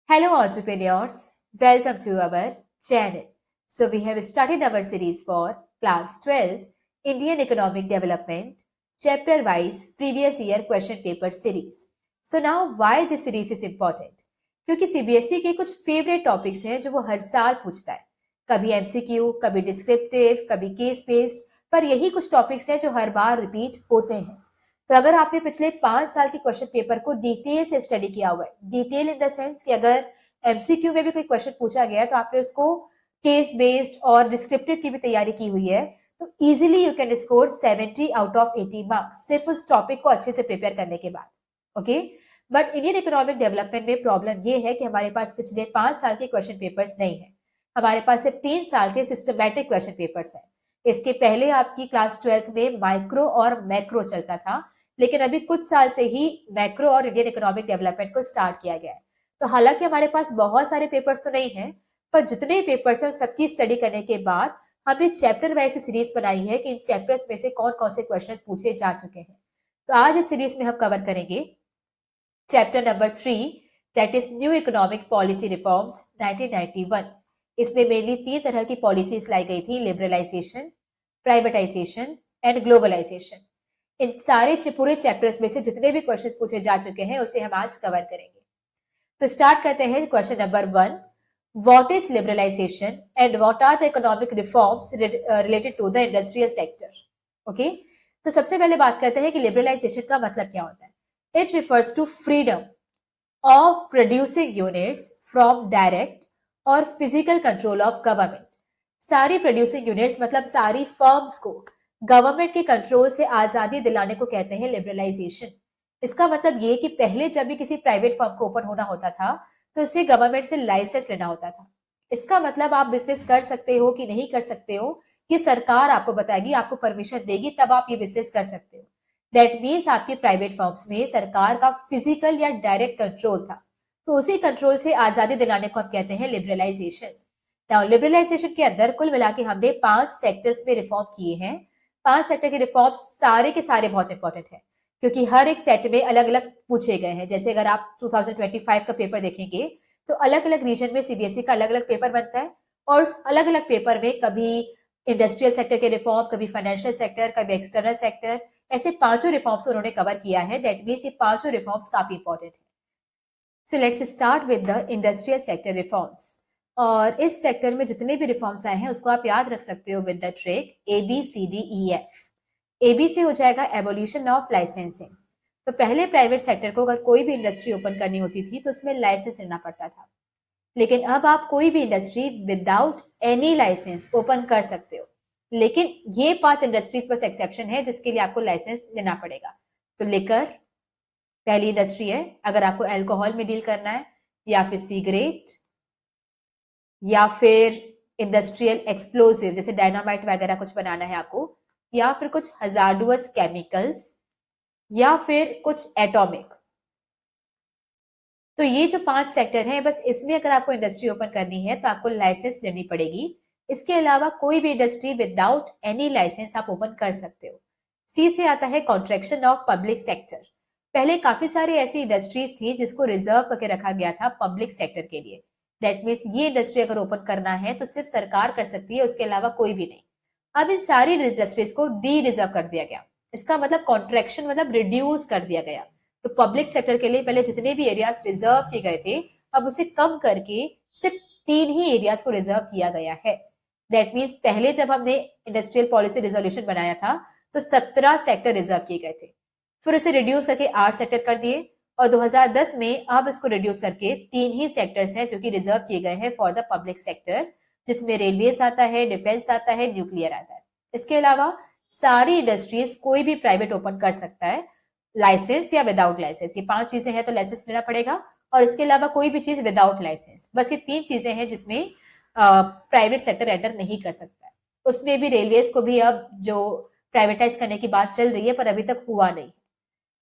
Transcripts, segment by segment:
Hello, entrepreneurs. Welcome to our channel. So, we have started our series for Class 12 Indian Economic Development, chapter wise previous year question paper series. So, now why this series is important? क्योंकि CBSE के कुछ favourite topics हैं जो वो हर साल पूछता है. कभी एमसीक्यू, कभी डिस्क्रिप्टिव, कभी केस बेस्ड, पर यही कुछ टॉपिक्स हैं जो हर बार रिपीट होते हैं. तो अगर आपने पिछले 5 साल के क्वेश्चन पेपर को डिटेल से स्टडी किया हुआ है, डिटेल इन द सेंस कि अगर एमसीक्यू में भी कोई क्वेश्चन पूछा गया है तो आपने उसको केस बेस्ड और डिस्क्रिप्टिव की भी तैयारी की हुई है, तो easily you can score 70 out of 80 marks सिर्फ उस टॉपिक को अच्छे से प्रिपेयर करने के बाद. Okay, but Indian economic development में प्रॉब्लम ये है कि हमारे पास पिछले 5 साल के क्वेश्चन पेपर्स नहीं है. हमारे पास सिर्फ 3 साल के सिस्टमैटिक क्वेश्चन पेपर्स हैं. इसके पहले आपकी क्लास 12th में माइक्रो और मैक्रो चलता था, लेकिन अभी कुछ साल से ही मैक्रो और इंडियन इकोनॉमिक डेवलपमेंट को स्टार्ट किया गया है. तो हालांकि हमारे पास बहुत सारे पेपर्स तो नहीं है, पर जितने पेपर्स हैं सबकी स्टडी करने के बाद हमने चैप्टर वाइज सीरीज बनाई है कि इन चैप्टर्स में से कौन कौन से क्वेश्चंस पूछे जा चुके हैं. तो आज इस सीरीज में हम कवर करेंगे chapter number 3, that is new economic policy reforms 1991. इसमें मेनली 3 तरह की पॉलिसीज लाई गई थी: लिबरलाइजेशन, प्राइवेटाइजेशन एंड ग्लोबलाइजेशन. इन सारे पूरे चैप्टर्स में से जितने भी क्वेश्चंस पूछे जा चुके हैं उसे हम आज कवर करेंगे. तो स्टार्ट करते हैं question number 1. What is liberalization and what are the economic reforms related to the industrial sector? Okay, तो सबसे पहले बात करते हैं कि लिबरलाइजेशन का मतलब क्या होता है. It refers to freedom of producing units from direct और फिजिकल कंट्रोल ऑफ गवर्नमेंट. सारी प्रोड्यूसिंग यूनिट्स मतलब सारी फर्म्स को गवर्नमेंट के कंट्रोल से आजादी दिलाने को कहते हैं लिबरलाइजेशन. इसका मतलब ये कि पहले जब भी किसी प्राइवेट फर्म को ओपन होना होता था तो इसे गवर्नमेंट से लाइसेंस लेना होता था. इसका मतलब आप बिजनेस कर सकते हो कि नहीं कर सकते हो ये सरकार आपको बताएगी, आपको परमिशन देगी, तब आप ये बिजनेस कर सकते हो. दैट मीन्स आपके प्राइवेट फर्म्स में सरकार का फिजिकल या डायरेक्ट कंट्रोल था, तो उसी कंट्रोल से आजादी दिलाने को हम कहते हैं लिबरलाइजेशन. नाउ लिबरलाइजेशन के अंदर कुल मिला के हमने 5 सेक्टर्स में रिफॉर्म किए हैं. 5 सेक्टर के रिफॉर्म्स सारे के सारे बहुत इंपॉर्टेंट है क्योंकि हर एक सेट में अलग अलग पूछे गए हैं. जैसे अगर आप 2025 का पेपर देखेंगे तो अलग अलग रीजन में सीबीएसई का अलग अलग पेपर बनता है, और उस अलग अलग पेपर में कभी इंडस्ट्रियल सेक्टर के रिफॉर्म, कभी फाइनेंशियल सेक्टर, कभी एक्सटर्नल सेक्टर, ऐसे 5 रिफॉर्म्स उन्होंने कवर किया है. दैट मीन्स ये 5 रिफॉर्म्स काफी इंपॉर्टेंट है. So let's start with the industrial sector reforms. और इस सेक्टर में जितने भी रिफॉर्म्स आए हैं उसको आप याद रख सकते हो with the trick ABCDEF. AB से हो जाएगा एबोल्यूशन ऑफ लाइसेंसिंग. तो पहले प्राइवेट सेक्टर को अगर कोई भी इंडस्ट्री ओपन करनी होती थी तो उसमें लाइसेंस लेना पड़ता था, लेकिन अब आप कोई भी industry without any license open कर सकते हो. लेकिन ये 5 इंडस्ट्रीज बस एक्सेप्शन है जिसके लिए आपको लाइसेंस लेना पड़ेगा. तो लिकर पहली इंडस्ट्री है. अगर आपको अल्कोहल में डील करना है, या फिर सिगरेट, या फिर इंडस्ट्रियल एक्सप्लोसिव जैसे डायनामाइट वगैरह कुछ बनाना है आपको, या फिर कुछ हजार्डुअस केमिकल्स, या फिर कुछ एटॉमिक. तो ये जो 5 सेक्टर हैं, बस इसमें अगर आपको इंडस्ट्री ओपन करनी है तो आपको लाइसेंस लेनी पड़ेगी. इसके अलावा कोई भी इंडस्ट्री विदाउट एनी लाइसेंस आप ओपन कर सकते हो. सी से आता है कॉन्ट्रैक्शन ऑफ पब्लिक सेक्टर. पहले काफी सारे ऐसी इंडस्ट्रीज थी जिसको रिजर्व करके रखा गया था पब्लिक सेक्टर के लिए. दैट मीन्स ये इंडस्ट्री अगर ओपन करना है तो सिर्फ सरकार कर सकती है, उसके अलावा कोई भी नहीं. अब इन सारी इंडस्ट्रीज को डी रिजर्व कर दिया गया. इसका मतलब कॉन्ट्रैक्शन मतलब रिड्यूस कर दिया गया. तो पब्लिक सेक्टर के लिए पहले जितने भी एरियाज रिजर्व किए गए थे अब उसे कम करके सिर्फ 3 ही एरियाज को रिजर्व किया गया है. दैट मीन्स पहले जब हमने इंडस्ट्रियल पॉलिसी रिजोल्यूशन बनाया था तो 17 सेक्टर रिजर्व किए गए थे, फिर उसे रिड्यूस करके 8 सेक्टर कर दिए, और 2010 में अब इसको रिड्यूस करके 3 ही सेक्टर्स हैं जो कि रिजर्व किए गए हैं फॉर द पब्लिक सेक्टर, जिसमें रेलवेज आता है, डिफेंस आता है, न्यूक्लियर आता है. इसके अलावा सारी इंडस्ट्रीज कोई भी प्राइवेट ओपन कर सकता है, लाइसेंस या विदाउट लाइसेंस. ये 5 चीजें हैं तो लाइसेंस लेना पड़ेगा, और इसके अलावा कोई भी चीज विदाउट लाइसेंस. बस ये 3 चीजें हैं जिसमें प्राइवेट सेक्टर एंटर नहीं कर सकता है. उसमें भी रेलवेज को भी अब जो प्राइवेटाइज करने की बात चल रही है पर अभी तक हुआ नहीं.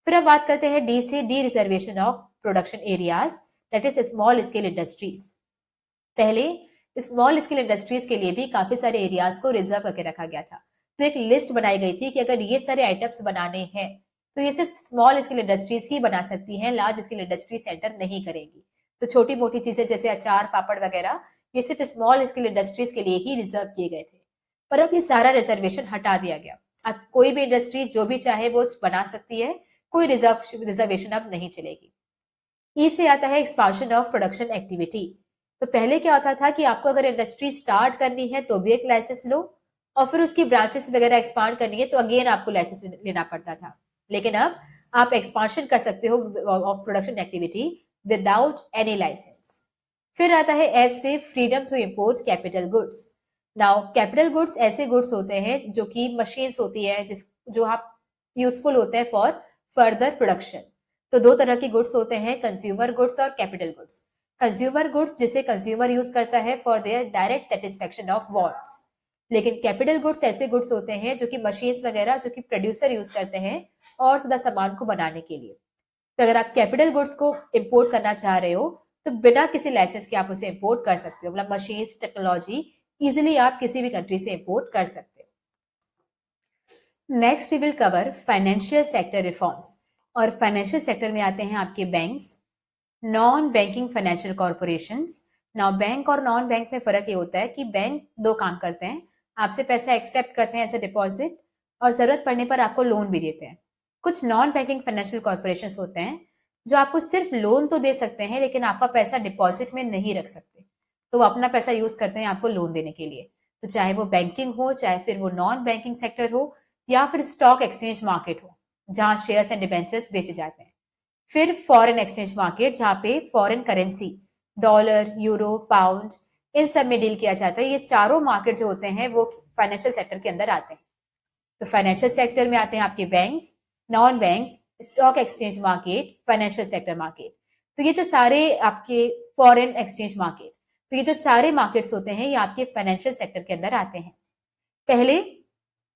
फिर हम बात करते हैं डी से D reservation of production areas, that is small scale industries. पहले स्मॉल स्केल इंडस्ट्रीज के लिए भी काफी सारे एरियाज को रिजर्व करके रखा गया था. तो एक लिस्ट बनाई गई थी कि अगर ये सारे आइटम्स बनाने हैं तो ये सिर्फ स्मॉल स्केल इंडस्ट्रीज ही बना सकती हैं, लार्ज स्केल इंडस्ट्रीज एंटर नहीं करेगी. तो छोटी मोटी चीजें जैसे अचार पापड़ वगैरह ये सिर्फ स्मॉल स्केल इंडस्ट्रीज के लिए ही रिजर्व किए गए थे। पर अब ये सारा रिजर्वेशन हटा दिया गया। अब कोई भी इंडस्ट्री जो भी चाहे वो बना सकती है, कोई रिजर्वेशन अब नहीं चलेगी। ई से आता है एक्सपांशन ऑफ प्रोडक्शन एक्टिविटी। तो पहले क्या होता था कि आपको अगर इंडस्ट्री स्टार्ट करनी है तो भी एक लाइसेंस लो, और फिर उसकी ब्रांचेस वगैरह एक्सपांड करनी है तो अगेन आपको लाइसेंस लेना पड़ता था। लेकिन अब आप एक्सपांशन कर सकते हो of production activity without any license. फिर आता है एफ से freedom to import capital goods. Now capital goods ऐसे गुड्स होते हैं जो कि मशीन्स होती है जो आप यूजफुल होते हैं फॉर फर्दर प्रोडक्शन। तो दो तरह के गुड्स होते हैं, कंज्यूमर गुड्स और कैपिटल गुड्स। कंज्यूमर गुड्स जिसे कंज्यूमर यूज करता है for their direct satisfaction of wants, लेकिन कैपिटल गुड्स ऐसे गुड्स होते हैं जो कि मशीन्स वगैरह जो कि प्रोड्यूसर यूज करते हैं और ज्यादा सामान को बनाने के लिए। तो अगर आप कैपिटल गुड्स को इंपोर्ट करना चाह रहे हो तो बिना किसी लाइसेंस के आप उसे इंपोर्ट कर सकते हो, मतलब मशीन्स टेक्नोलॉजी इजिली आप किसी भी कंट्री से इंपोर्ट कर सकते हो। Next we will cover financial sector reforms. और फाइनेंशियल सेक्टर में आते हैं आपके banks, non banking financial corporations. Now bank और नॉन बैंक में फर्क ये होता है कि बैंक दो काम करते हैं, आपसे पैसा एक्सेप्ट करते हैं एज ए डिपॉजिट और जरूरत पड़ने पर आपको लोन भी देते हैं। कुछ नॉन बैंकिंग फाइनेंशियल कॉर्पोरेशंस होते हैं जो आपको सिर्फ लोन तो दे सकते हैं लेकिन आपका पैसा डिपॉजिट में नहीं रख सकते, तो वो अपना पैसा यूज करते हैं आपको लोन देने के लिए। तो चाहे वो बैंकिंग हो, चाहे फिर वो नॉन बैंकिंग सेक्टर हो, या फिर स्टॉक एक्सचेंज मार्केट हो जहां शेयर्स एंड डिबेंचर्स बेचे जाते हैं। फिर फॉरेन एक्सचेंज मार्केट जहां पे foreign currency dollar, euro, pound इन सब में डील किया जाता है। ये चारों मार्केट जो होते हैं वो फाइनेंशियल सेक्टर के अंदर आते हैं। तो फाइनेंशियल सेक्टर में आते हैं आपके banks, non banks, stock exchange market, financial sector market. तो ये जो सारे आपके फॉरेन एक्सचेंज मार्केट, तो ये जो सारे मार्केट्स होते हैं ये आपके फाइनेंशियल सेक्टर के अंदर आते हैं। पहले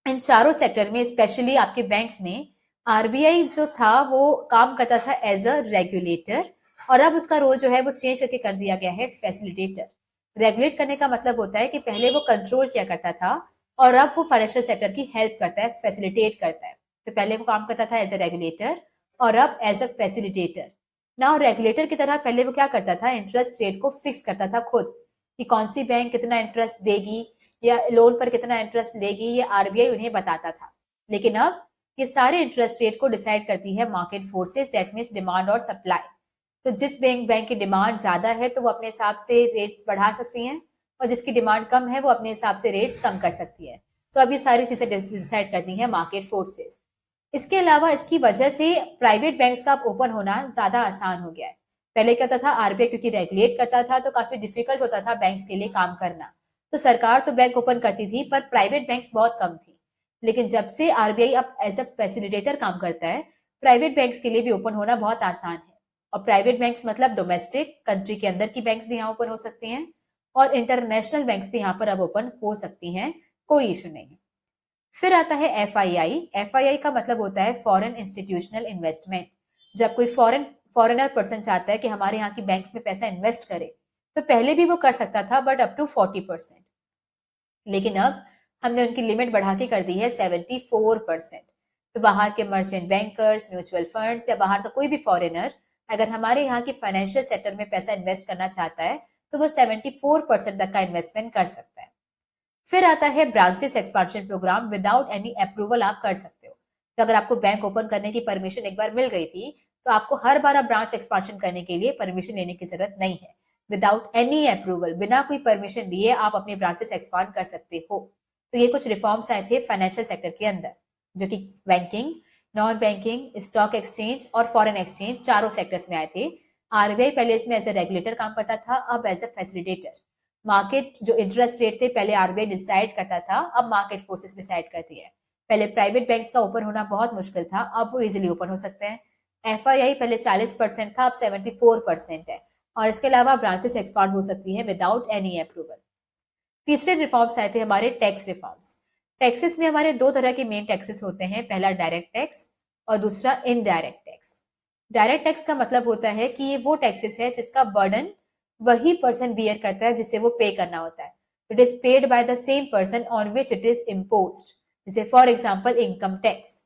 इन चारों सेक्टर में स्पेशली आपके बैंक्स में आरबीआई जो था वो काम करता था एज अ रेगुलेटर, और अब उसका रोल जो है वो चेंज करके कर दिया गया है फैसिलिटेटर। रेगुलेट करने का मतलब होता है कि पहले वो कंट्रोल किया करता था और अब वो फाइनेंशियल सेक्टर की हेल्प करता है, फैसिलिटेट करता है। तो पहले वो काम करता था एज अ रेगुलेटर और अब एज अ फैसिलिटेटर। ना रेगुलेटर की तरह पहले वो क्या करता था, इंटरेस्ट रेट को फिक्स करता था खुद कि कौन सी बैंक कितना इंटरेस्ट देगी या लोन पर कितना इंटरेस्ट लेगी, ये आरबीआई उन्हें बताता था। लेकिन अब ये सारे इंटरेस्ट रेट को डिसाइड करती है market forces, that means demand और सप्लाई। तो जिस बैंक की डिमांड ज्यादा है तो वो अपने हिसाब से रेट्स बढ़ा सकती हैं, और जिसकी डिमांड कम है वो अपने हिसाब से रेट्स कम कर सकती है। तो अब ये सारी चीजें डिसाइड करती हैं मार्केट फोर्सेस। इसके अलावा इसकी वजह से प्राइवेट बैंक्स का ओपन होना ज्यादा आसान हो गया है। पहले क्या होता था, आरबीआई क्योंकि रेगुलेट करता था तो काफी डिफिकल्ट होता था बैंक्स के लिए काम करना। तो सरकार तो बैंक ओपन करती थी पर प्राइवेट बैंक्स बहुत कम थी। लेकिन जब से आरबीआई अब एज अ फैसिलिटेटर काम करता है, प्राइवेट बैंक्स के लिए भी ओपन होना बहुत आसान है। और प्राइवेट बैंक्स मतलब डोमेस्टिक कंट्री के अंदर की बैंक्स भी यहाँ ओपन हो सकती हैं, और इंटरनेशनल बैंक्स भी यहाँ पर अब ओपन हो सकती हैं, कोई इशू नहीं है। फिर आता है एफआईआई। एफआईआई का मतलब होता है फॉरेन इंस्टीट्यूशनल इन्वेस्टमेंट। जब कोई फॉरेनर पर्सन चाहता है कि हमारे यहाँ की बैंक्स में पैसा इन्वेस्ट करे, तो पहले भी वो कर सकता था बट अप टू 40%, लेकिन अब हमने उनकी लिमिट बढ़ा के कर दी है 74%। तो बाहर के मर्चेंट बैंकर्स, म्यूचुअल फंड्स या बाहर का कोई भी फॉरेनर अगर हमारे यहाँ की फाइनेंशियल सेक्टर में पैसा इन्वेस्ट करना चाहता है तो वो 74% तक का इन्वेस्टमेंट कर सकता है। फिर आता है branches expansion program, without any approval आप कर सकते हो। तो अगर आपको बैंक ओपन करने की परमिशन एक बार मिल गई थी तो आपको हर बार ब्रांच एक्सपांशन करने के लिए परमिशन लेने की जरूरत नहीं है। विदाउट एनी अप्रूवल, बिना कोई परमिशन लिए आप अपने ब्रांचेस एक्सपांड कर सकते हो। तो ये कुछ रिफॉर्म्स आए थे फाइनेंशियल सेक्टर के अंदर, जो कि banking, non banking, stock exchange और फॉरेन एक्सचेंज चारों सेक्टर्स में आए थे। आरबीआई पहले इसमें एज ए रेगुलेटर काम करता था, अब एज ए फैसिलिटेटर। मार्केट जो इंटरेस्ट रेट थे पहले आरबीआई डिसाइड करता था, अब मार्केट फोर्सेस डिसाइड करती है। पहले प्राइवेट बैंक्स का ओपन होना बहुत मुश्किल था, अब वो इजिली ओपन हो सकते हैं। एफआईआई पहले 40% था, अब 74% है, और इसके अलावा ब्रांचेस एक्सपांड हो सकती है विदाउट एनी अप्रूवल। तीसरे रिफॉर्म्स आए थे हमारे टैक्स रिफॉर्म्स। टैक्सेस में हमारे दो तरह के मेन टैक्सेस होते हैं, पहला डायरेक्ट टैक्स और दूसरा इनडायरेक्ट टैक्स। डायरेक्ट टैक्स का मतलब होता है कि ये वो टैक्सेस है जिसका बर्डन वही पर्सन बियर करता है जिसे वो पे करना होता है। It is paid by the same person on which it is imposed. जैसे for example income tax.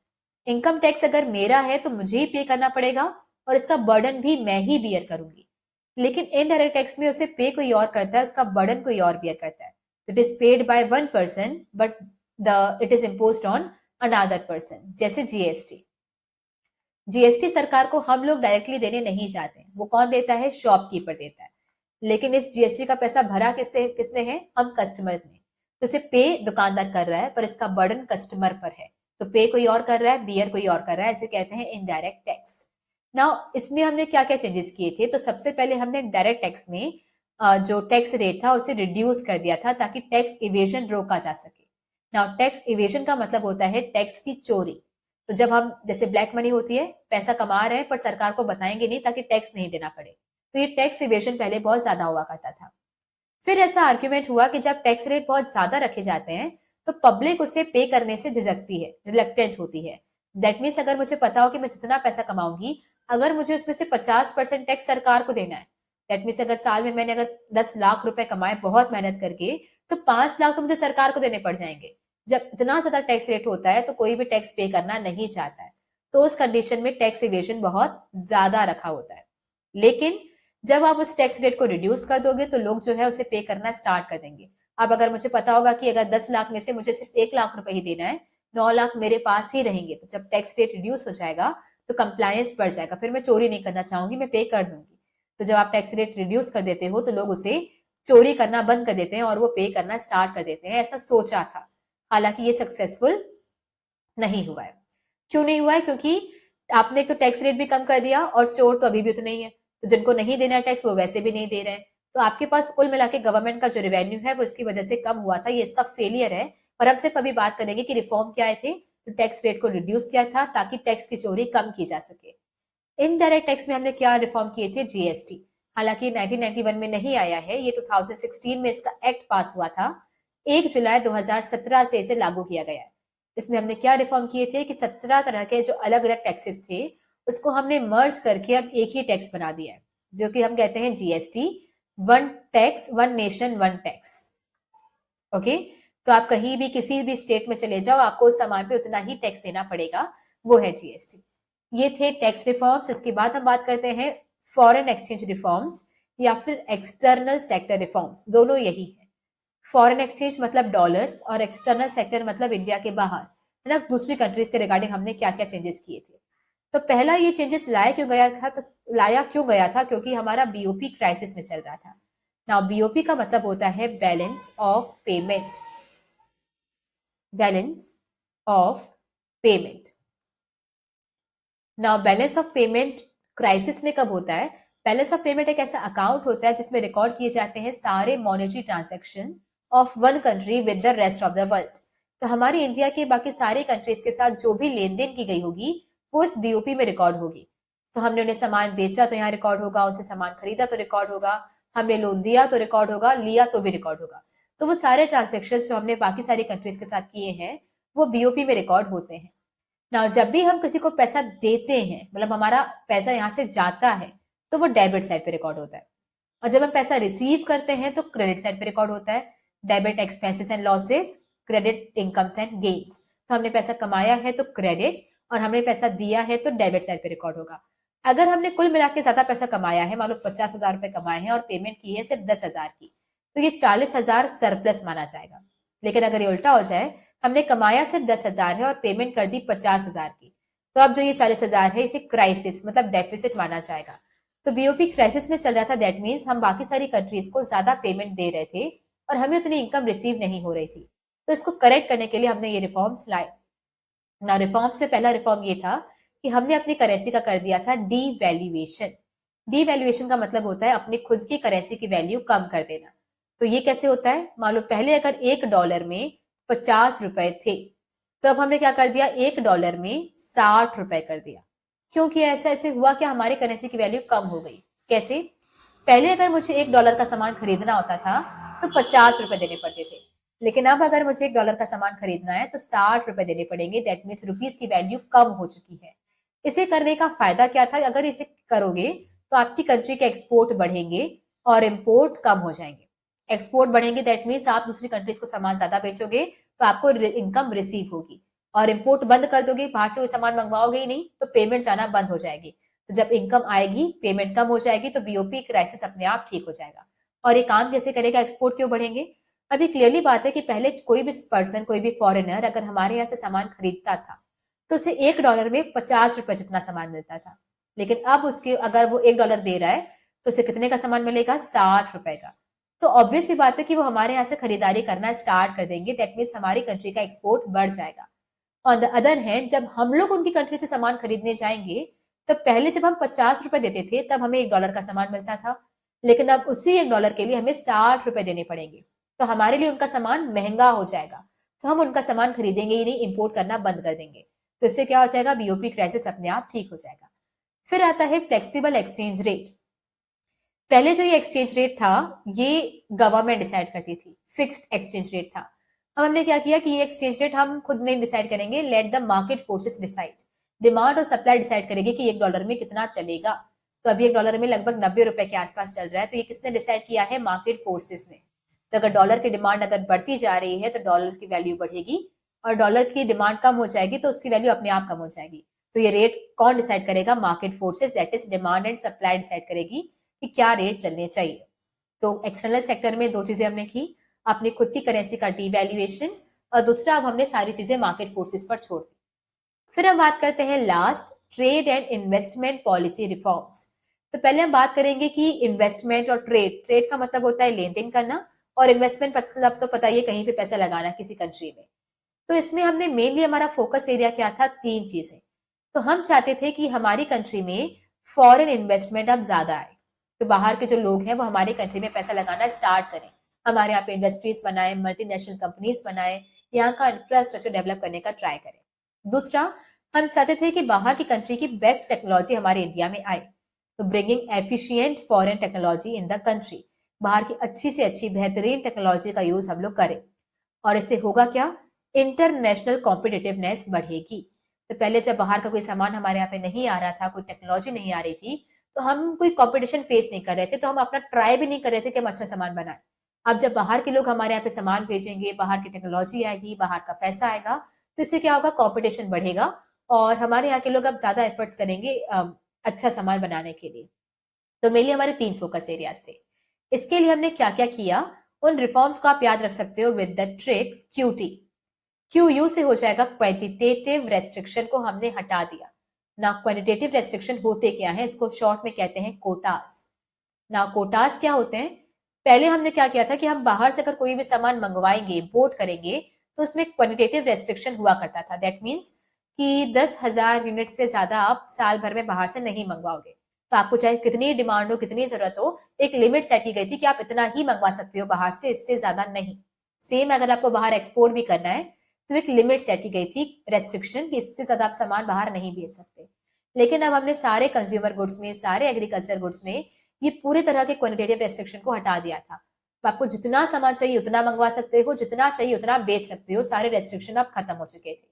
Income tax अगर मेरा है तो मुझे ही पे करना पड़ेगा और इसका बर्डन भी मैं ही बियर करूंगी। लेकिन इनडायरेक्ट टैक्स में उसे पे कोई और करता है, उसका बर्डन कोई और बियर करता है। It is paid by one person but it is imposed on another person, जैसे जीएसटी। जीएसटी सरकार को हम लोग डायरेक्टली देने नहीं जाते, वो कौन देता है? शॉपकीपर देता है। लेकिन इस जीएसटी का पैसा भरा किसने है? हम कस्टमर ने। तो इसे पे दुकानदार कर रहा है, पर इसका बर्डन कस्टमर पर है। तो पे कोई और कर रहा है, बियर कोई और कर रहा है, इसे कहते हैं इनडायरेक्ट टैक्स। नाउ इसमें हमने क्या क्या चेंजेस किए थे? तो सबसे पहले हमने डायरेक्ट टैक्स में जो टैक्स रेट था उसे रिड्यूस कर दिया था, ताकि टैक्स इवेजन रोका जा सके। नाउ टैक्स इवेजन का मतलब होता है टैक्स की चोरी। तो जब हम, जैसे ब्लैक मनी होती है, पैसा कमा रहे हैं पर सरकार को बताएंगे नहीं ताकि टैक्स नहीं देना पड़े, तो ये टैक्स इवेजन पहले बहुत ज्यादा हुआ करता था। फिर ऐसा आर्ग्यूमेंट हुआ कि जब टैक्स रेट बहुत ज्यादा रखे जाते हैं तो पब्लिक उसे पे करने से झिझकती है, रिलक्टेंट होती है। दैट मीन्स अगर मुझे पता हो कि मैं जितना पैसा कमाऊंगी, अगर मुझे उसमें से 50% टैक्स सरकार को देना है, दैट मीन्स अगर साल में मैंने अगर 10 लाख रुपए कमाए बहुत मेहनत करके, तो 5 लाख तो मुझे सरकार को देने पड़ जाएंगे। जब इतना ज्यादा टैक्स रेट होता है तो कोई भी टैक्स पे करना नहीं चाहता है, तो उस कंडीशन में टैक्स इवेजन बहुत ज्यादा रखा होता है। लेकिन जब आप उस टैक्स रेट को रिड्यूस कर दोगे तो लोग जो है उसे पे करना स्टार्ट कर देंगे। अब अगर मुझे पता होगा कि अगर 10 लाख में से मुझे सिर्फ 1 लाख रुपए ही देना है, 9 लाख मेरे पास ही रहेंगे, तो जब टैक्स रेट रिड्यूस हो जाएगा तो कंप्लायंस बढ़ जाएगा, फिर मैं चोरी नहीं करना चाहूंगी, मैं पे कर दूंगी। तो जब आप टैक्स रेट रिड्यूस कर देते हो तो लोग उसे चोरी करना बंद कर देते हैं और वो पे करना स्टार्ट कर देते हैं। ऐसा सोचा था, हालांकि ये सक्सेसफुल नहीं हुआ है। क्यों नहीं हुआ है? क्योंकि आपने तो टैक्स रेट भी कम कर दिया और चोर तो अभी भी तो नहीं है, तो जिनको नहीं देना है टैक्स वो वैसे भी नहीं दे रहे हैं। तो आपके पास कुल मिला के गवर्नमेंट का जो रेवेन्यू है वो इसकी वजह से कम हुआ था, ये इसका फेलियर है। और हम सिर्फ अभी बात करेंगे कि रिफॉर्म क्या आए थे। तो टैक्स रेट को रिड्यूस किया था ताकि टैक्स की चोरी कम की जा सके। इनडायरेक्ट टैक्स में हमने क्या रिफॉर्म किए थे? जीएसटी। हालांकि 1991 में नहीं आया है, ये 2016 में इसका एक्ट पास हुआ था। 1 जुलाई 2017 से इसे लागू किया गया है। इसमें हमने क्या रिफॉर्म किए थे कि 17 तरह के जो अलग अलग टैक्सेस थे उसको हमने मर्ज करके अब एक ही टैक्स बना दिया है, जो कि हम कहते हैं GST. One tax, one nation, one tax. Okay, तो आप कहीं भी किसी भी स्टेट में चले जाओ, आपको उस सामान पे उतना ही टैक्स देना पड़ेगा, वो है जीएसटी। ये थे टैक्स रिफॉर्म्स। इसके बाद हम बात करते हैं फॉरेन एक्सचेंज रिफॉर्म्स या फिर एक्सटर्नल सेक्टर रिफॉर्म्स। दोनों यही है। फॉरेन एक्सचेंज मतलब डॉलर्स और एक्सटर्नल सेक्टर मतलब इंडिया के बाहर, है ना, दूसरी कंट्रीज के रिगार्डिंग हमने क्या क्या चेंजेस किए थे। तो पहला ये चेंजेस लाया क्यों गया था? क्योंकि हमारा बीओपी क्राइसिस में चल रहा था। नाउ बीओपी का मतलब होता है balance of payment. Balance of payment. Now balance of payment crisis में कब होता है? बैलेंस ऑफ पेमेंट एक ऐसा अकाउंट होता है जिसमें रिकॉर्ड किए जाते हैं सारे monetary transaction of one country with the rest of the world. तो हमारी इंडिया के बाकी सारी कंट्रीज के साथ जो भी लेन देन की गई होगी वो इस बीओपी में रिकॉर्ड होगी। तो हमने उन्हें सामान बेचा तो यहाँ रिकॉर्ड होगा, उनसे सामान खरीदा तो रिकॉर्ड होगा, हमने लोन दिया तो रिकॉर्ड होगा, लिया तो भी रिकॉर्ड होगा। तो वो सारे ट्रांजेक्शन जो हमने बाकी सारी कंट्रीज के साथ किए हैं वो बीओपी में रिकॉर्ड होते हैं। ना जब भी हम किसी को पैसा देते हैं, मतलब हमारा पैसा यहाँ से जाता है, तो वो डेबिट साइड पे रिकॉर्ड होता है। और जब हम पैसा रिसीव करते हैं तो क्रेडिट साइड पे रिकॉर्ड होता है। Debit expenses and losses, credit incomes and gains. तो हमने पैसा कमाया है तो क्रेडिट, और हमने पैसा दिया है तो डेबिट साइड पे रिकॉर्ड होगा। अगर हमने कुल मिला के ज्यादा पैसा कमाया है, मान लो 50,000 रुपए कमाए हैं और पेमेंट की है सिर्फ 10,000 की, तो ये 40,000 सरप्लस माना जाएगा। लेकिन अगर ये उल्टा हो जाए, हमने कमाया सिर्फ 10,000 है और पेमेंट कर दी 50,000 की, तो अब जो ये 40,000 है इसे क्राइसिस मतलब डेफिसिट माना जाएगा। तो बीओपी क्राइसिस में चल रहा था, दैट मीन्स हम बाकी सारी कंट्रीज को ज्यादा पेमेंट दे रहे थे और हमें उतनी इनकम रिसीव नहीं हो रही थी। तो इसको करेक्ट करने के लिए हमने ये रिफॉर्म्स लाए ना। रिफॉर्म्स में पहला रिफॉर्म ये था कि हमने अपनी करेंसी का कर दिया था डीवैल्यूएशन। डीवैल्यूएशन का मतलब होता है अपनी खुद की करेंसी की वैल्यू कम कर देना। तो ये कैसे होता है? मान लो पहले अगर $1 में 50 रुपए थे, तो अब हमने क्या कर दिया? $1 में 60 रुपए कर दिया। क्योंकि ऐसा ऐसे हुआ कि हमारी करेंसी की वैल्यू कम हो गई। कैसे? पहले अगर मुझे $1 का सामान खरीदना होता था तो 50 रुपए देने पड़ते थे, लेकिन अब अगर मुझे $1 का सामान खरीदना है तो 60 रुपए देने पड़ेंगे। दैट मीन्स रुपीज की वैल्यू कम हो चुकी है। इसे करने का फायदा क्या था? अगर इसे करोगे तो आपकी कंट्री के एक्सपोर्ट बढ़ेंगे और इम्पोर्ट कम हो जाएंगे। एक्सपोर्ट बढ़ेंगे दैट मीन्स आप दूसरी कंट्रीज को सामान ज्यादा बेचोगे तो आपको इनकम रिसीव होगी, और इम्पोर्ट बंद कर दोगे, बाहर से कोई सामान मंगवाओगे ही नहीं तो पेमेंट जाना बंद हो जाएगी। तो जब इनकम आएगी, पेमेंट कम हो जाएगी, तो बीओपी क्राइसिस अपने आप ठीक हो जाएगा। और ये काम कैसे करेगा, एक्सपोर्ट क्यों बढ़ेंगे? अभी क्लियरली बात है कि पहले कोई भी पर्सन, कोई भी फॉरेनर अगर हमारे यहाँ से सामान खरीदता था तो उसे $1 में 50 रुपए जितना सामान मिलता था। लेकिन अब उसके अगर वो $1 दे रहा है तो उसे कितने का सामान मिलेगा, 60 रुपए का। तो ऑब्वियस सी बात है कि वो हमारे यहाँ से खरीदारी करना स्टार्ट कर देंगे। दैट मीन्स हमारी कंट्री का एक्सपोर्ट बढ़ जाएगा। ऑन द अदर हैंड, जब हम लोग उनकी कंट्री से सामान खरीदने जाएंगे, तो पहले जब हम 50 रुपए देते थे तब हमें $1 का सामान मिलता था, लेकिन अब उसी $1 के लिए हमें 60 रुपए देने पड़ेंगे। तो हमारे लिए उनका सामान महंगा हो जाएगा, तो हम उनका सामान खरीदेंगे ही नहीं, इंपोर्ट करना बंद कर देंगे। तो इससे क्या हो जाएगा, बीओपी क्राइसिस अपने आप ठीक हो जाएगा। फिर आता है फ्लेक्सिबल एक्सचेंज रेट। पहले जो ये एक्सचेंज रेट था, ये गवर्नमेंट डिसाइड करती थी, फिक्स्ड एक्सचेंज रेट था। अब हमने क्या किया कि ये एक्सचेंज रेट हम खुद नहीं डिसाइड करेंगे, let the market forces decide. Demand और सप्लाई डिसाइड करेंगे कि $1 में कितना चलेगा। तो अभी $1 में लगभग 90 रुपए के आसपास चल रहा है। तो ये किसने डिसाइड किया है, मार्केट फोर्सेस ने। तो अगर डॉलर की डिमांड अगर बढ़ती जा रही है तो डॉलर की वैल्यू बढ़ेगी, और डॉलर की डिमांड कम हो जाएगी तो उसकी वैल्यू अपने आप कम हो जाएगी। तो ये रेट कौन डिसाइड करेगा, market forces, that is demand and supply decide करेगी कि क्या रेट चलने चाहिए। तो एक्सटर्नल सेक्टर में दो चीजें हमने की, अपनी खुद की करेंसी का डीवैल्यूएशन, और दूसरा अब हमने सारी चीजें मार्केट फोर्सेस पर छोड़ दी। फिर हम बात करते हैं last, trade and investment policy reforms. तो पहले हम बात करेंगे कि इन्वेस्टमेंट और ट्रेड। ट्रेड का मतलब होता है लेन देन करना, और इन्वेस्टमेंट मतलब तो पता ही है, कहीं पे पैसा लगाना किसी कंट्री में। तो इसमें हमने मेनली हमारा फोकस एरिया क्या था, तीन चीजें। तो हम चाहते थे कि हमारी कंट्री में फॉरेन इन्वेस्टमेंट अब ज्यादा आए, तो बाहर के जो लोग हैं वो हमारी कंट्री में पैसा लगाना स्टार्ट करें, हमारे यहाँ पे इंडस्ट्रीज बनाए, मल्टीनेशनल कंपनीज बनाए, यहाँ का इंफ्रास्ट्रक्चर डेवलप करने का ट्राई करें। दूसरा, हम चाहते थे कि बाहर की कंट्री की बेस्ट टेक्नोलॉजी हमारे इंडिया में आए, तो bringing efficient foreign technology in the country, बाहर की अच्छी से अच्छी बेहतरीन टेक्नोलॉजी का यूज हम लोग करें। और इससे होगा क्या, इंटरनेशनल कॉम्पिटिटिवनेस बढ़ेगी। तो पहले जब बाहर का कोई सामान हमारे यहाँ पे नहीं आ रहा था, कोई टेक्नोलॉजी नहीं आ रही थी, तो हम कोई कंपटीशन फेस नहीं कर रहे थे, तो हम अपना ट्राई भी नहीं कर रहे थे कि हम अच्छा सामान बनाए। अब जब बाहर के लोग हमारे यहाँ पे सामान भेजेंगे, बाहर की टेक्नोलॉजी आएगी, बाहर का पैसा आएगा, तो इससे क्या होगा, कंपटीशन बढ़ेगा, और हमारे यहाँ के लोग अब ज्यादा एफर्ट्स करेंगे अच्छा सामान बनाने के लिए। तो मेनली हमारे तीन फोकस एरियाज थे। इसके लिए हमने क्या क्या किया, उन रिफॉर्म्स को आप याद रख सकते हो with the trick QT. Q से हो जाएगा क्वांटिटेटिव रेस्ट्रिक्शन को हमने हटा दिया ना। क्वांटिटेटिव रेस्ट्रिक्शन होते क्या है, इसको शॉर्ट में कहते हैं कोटास ना। कोटास क्या होते हैं, पहले हमने क्या किया था कि हम बाहर से अगर कोई भी सामान मंगवाएंगे, इम्पोर्ट करेंगे, तो उसमें क्वांटिटेटिव रेस्ट्रिक्शन हुआ करता था। दैट मीन्स कि 10,000 यूनिट से ज्यादा आप साल भर में बाहर से नहीं मंगवाओगे। तो आपको चाहे कितनी डिमांड हो, कितनी जरूरत हो, एक लिमिट सेट की गई थी कि आप इतना ही मंगवा सकते हो बाहर से, इससे ज्यादा नहीं। सेम अगर आपको बाहर एक्सपोर्ट भी करना है तो एक लिमिट सेट की गई थी, रेस्ट्रिक्शन, कि इससे ज्यादा आप सामान बाहर नहीं भेज सकते। लेकिन अब हमने सारे कंज्यूमर गुड्स में, सारे एग्रीकल्चर गुड्स में ये पूरे तरह के क्वांटिटेटिव रेस्ट्रिक्शन को हटा दिया था। तो आपको जितना सामान चाहिए उतना मंगवा सकते हो, जितना चाहिए उतना बेच सकते हो, सारे रेस्ट्रिक्शन अब खत्म हो चुके थे।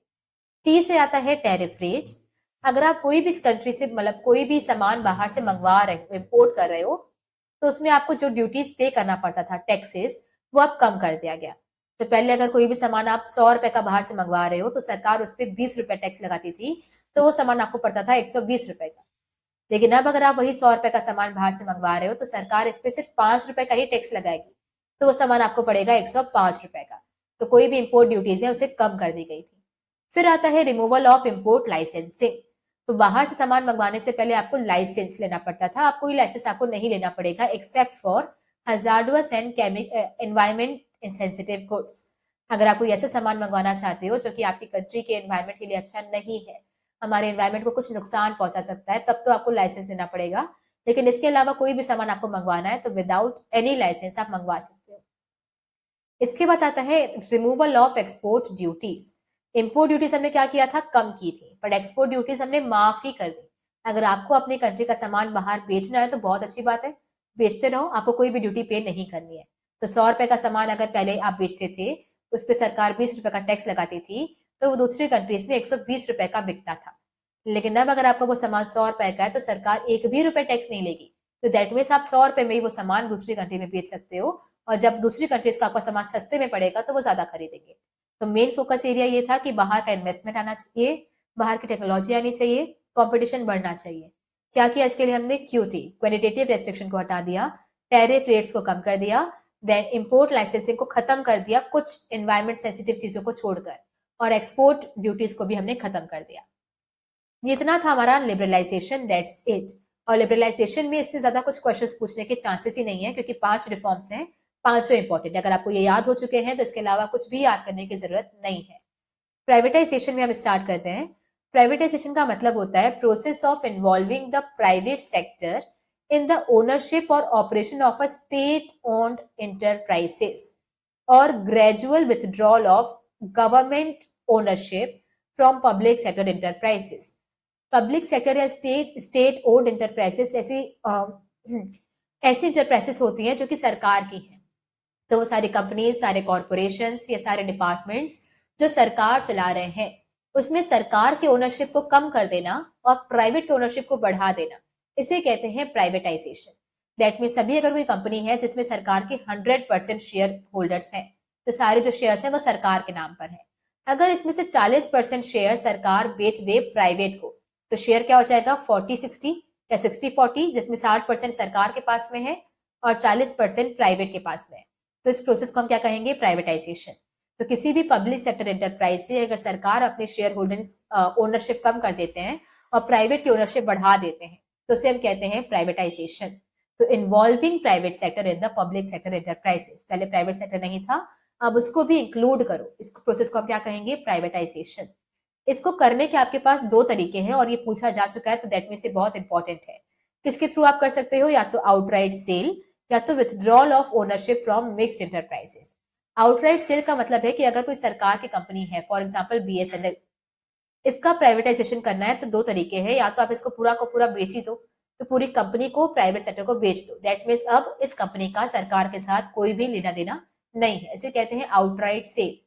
टी से आता है टैरिफ रेट्स। अगर आप कोई भी कंट्री से, मतलब कोई भी सामान बाहर से मंगवा रहे हो, इम्पोर्ट कर रहे हो, तो उसमें आपको जो ड्यूटीज पे करना पड़ता था, टैक्सेस, वो अब कम कर दिया गया। तो पहले अगर कोई भी सामान आप 100 रुपए का बाहर से मंगवा रहे हो तो सरकार उस पर 20 रुपए टैक्स लगाती थी, तो वो सामान आपको पड़ता था 120 रुपए का। लेकिन अब अगर आप वही 100 रुपए का सामान बाहर से मंगवा रहे हो तो सरकार इस पे सिर्फ 5 रुपए का ही टैक्स लगाएगी, तो वो सामान आपको पड़ेगा 105 रुपए का। तो कोई भी इम्पोर्ट ड्यूटीज है उसे कम कर दी गई थी। फिर आता है रिमूवल ऑफ इम्पोर्ट लाइसेंसिंग। तो बाहर से सामान मंगवाने से पहले आपको लाइसेंस लेना पड़ता था, अब कोई लाइसेंस आपको नहीं लेना पड़ेगा except for hazardous and environment sensitive goods. अगर आप कोई ऐसा सामान मंगवाना चाहते हो जो कि आपकी कंट्री के एनवायरमेंट के लिए अच्छा नहीं है, हमारे एनवायरमेंट को कुछ नुकसान पहुंचा सकता है, तब तो आपको लाइसेंस लेना पड़ेगा। लेकिन इसके अलावा कोई भी सामान आपको मंगवाना है तो विदाउट एनी लाइसेंस आप मंगवा सकते हो। इसके बाद आता है removal of export duties. Import duties हमने क्या किया था, कम की थी, बट एक्सपोर्ट ड्यूटीज हमने माफ ही कर दी। अगर आपको अपनी कंट्री का सामान बाहर बेचना है तो बहुत अच्छी बात है, बेचते रहो, आपको कोई भी ड्यूटी पे नहीं करनी है। तो 100 रुपए का सामान अगर पहले आप बेचते थे, उस पर सरकार 20 रुपए का टैक्स लगाती थी, तो वो दूसरी कंट्रीज में 120 रुपए का बिकता था। लेकिन अब अगर आपका वो सामान 100 रुपए का है तो सरकार एक भी रुपए टैक्स नहीं लेगी। तो दैट मीन्स आप 100 रुपए में ही वो सामान दूसरी कंट्री में बेच सकते हो, और जब दूसरी कंट्रीज का आपका सामान सस्ते में पड़ेगा तो वो ज्यादा खरीदेंगे। तो मेन फोकस एरिया ये था कि बाहर का इन्वेस्टमेंट आना चाहिए, बाहर की टेक्नोलॉजी आनी चाहिए, कंपटीशन बढ़ना चाहिए। क्या किया इसके लिए हमने? क्यूटी, क्वांटिटेटिव रेस्ट्रिक्शन को हटा दिया, टैरिफ रेट्स को कम कर दिया, देन इंपोर्ट लाइसेंसिंग को खत्म कर दिया कुछ एनवायरमेंट सेंसिटिव चीजों को छोड़कर, और एक्सपोर्ट ड्यूटीज को भी हमने खत्म कर दिया। ये इतना था हमारा लिबरलाइजेशन, दैट्स इट। और लिबरलाइजेशन में इससे ज्यादा कुछ क्वेश्चंस पूछने के चांसेस ही नहीं है, क्योंकि 5 रिफॉर्म्स हैं, पांचों इंपॉर्टेंट। अगर आपको ये याद हो चुके हैं तो इसके अलावा कुछ भी याद करने की जरूरत नहीं है। प्राइवेटाइजेशन में हम स्टार्ट करते हैं। प्राइवेटाइजेशन का मतलब होता है process of involving the private sector in the ownership और operation of a state owned enterprises और gradual withdrawal of government ownership from public sector enterprises. Public sector या स्टेट ओन्ड इंटरप्राइजेस ऐसी इंटरप्राइजेस होती हैं जो कि सरकार की हैं। तो वो सारी कंपनीज, सारे कॉरपोरेशंस या सारे डिपार्टमेंट्स जो सरकार चला रहे हैं, उसमें सरकार के ओनरशिप को कम कर देना और प्राइवेट के ओनरशिप को बढ़ा देना, इसे कहते हैं प्राइवेटाइजेशन। दैट मीन सभी अगर कोई कंपनी है जिसमें सरकार के 100% शेयर होल्डर्स हैं, तो सारे जो शेयर्स हैं वो सरकार के नाम पर है। अगर इसमें से 40% शेयर सरकार बेच दे प्राइवेट को, तो शेयर क्या हो जाएगा? 40-60 या 60-40, जिसमें 60% सरकार के पास में है और 40% प्राइवेट के पास में है। तो इस प्रोसेस को हम क्या कहेंगे? प्राइवेटाइजेशन। तो किसी भी पब्लिक सेक्टर एंटरप्राइज से अगर सरकार अपने शेयर होल्डिंग ओनरशिप कम कर देते हैं और प्राइवेट की ओनरशिप बढ़ा देते हैं, तो उसे हम कहते हैं प्राइवेटाइजेशन। तो involving private sector in the public sector enterprises, पहले प्राइवेट सेक्टर नहीं था, अब उसको भी इंक्लूड करो, इस प्रोसेस को हम क्या कहेंगे? प्राइवेटाइजेशन। इसको करने के आपके पास दो तरीके हैं और ये पूछा जा चुका है, तो दैट मींस ये बहुत इंपॉर्टेंट है। किसके थ्रू आप कर सकते हो? या तो आउटराइट सेल या तो withdrawal of ownership from mixed enterprises. Outright sale का मतलब है कि अगर कोई सरकार की कंपनी है, फॉर एग्जांपल बीएसएनएल, इसका प्राइवेटाइजेशन करना है तो दो तरीके हैं, या तो आप इसको पूरा को पूरा बेच ही दो, तो पूरी कंपनी को प्राइवेट सेक्टर को बेच दो, दैट मीन्स अब इस कंपनी का सरकार के साथ कोई भी लेना देना नहीं है, इसे कहते हैं आउटराइट सेल।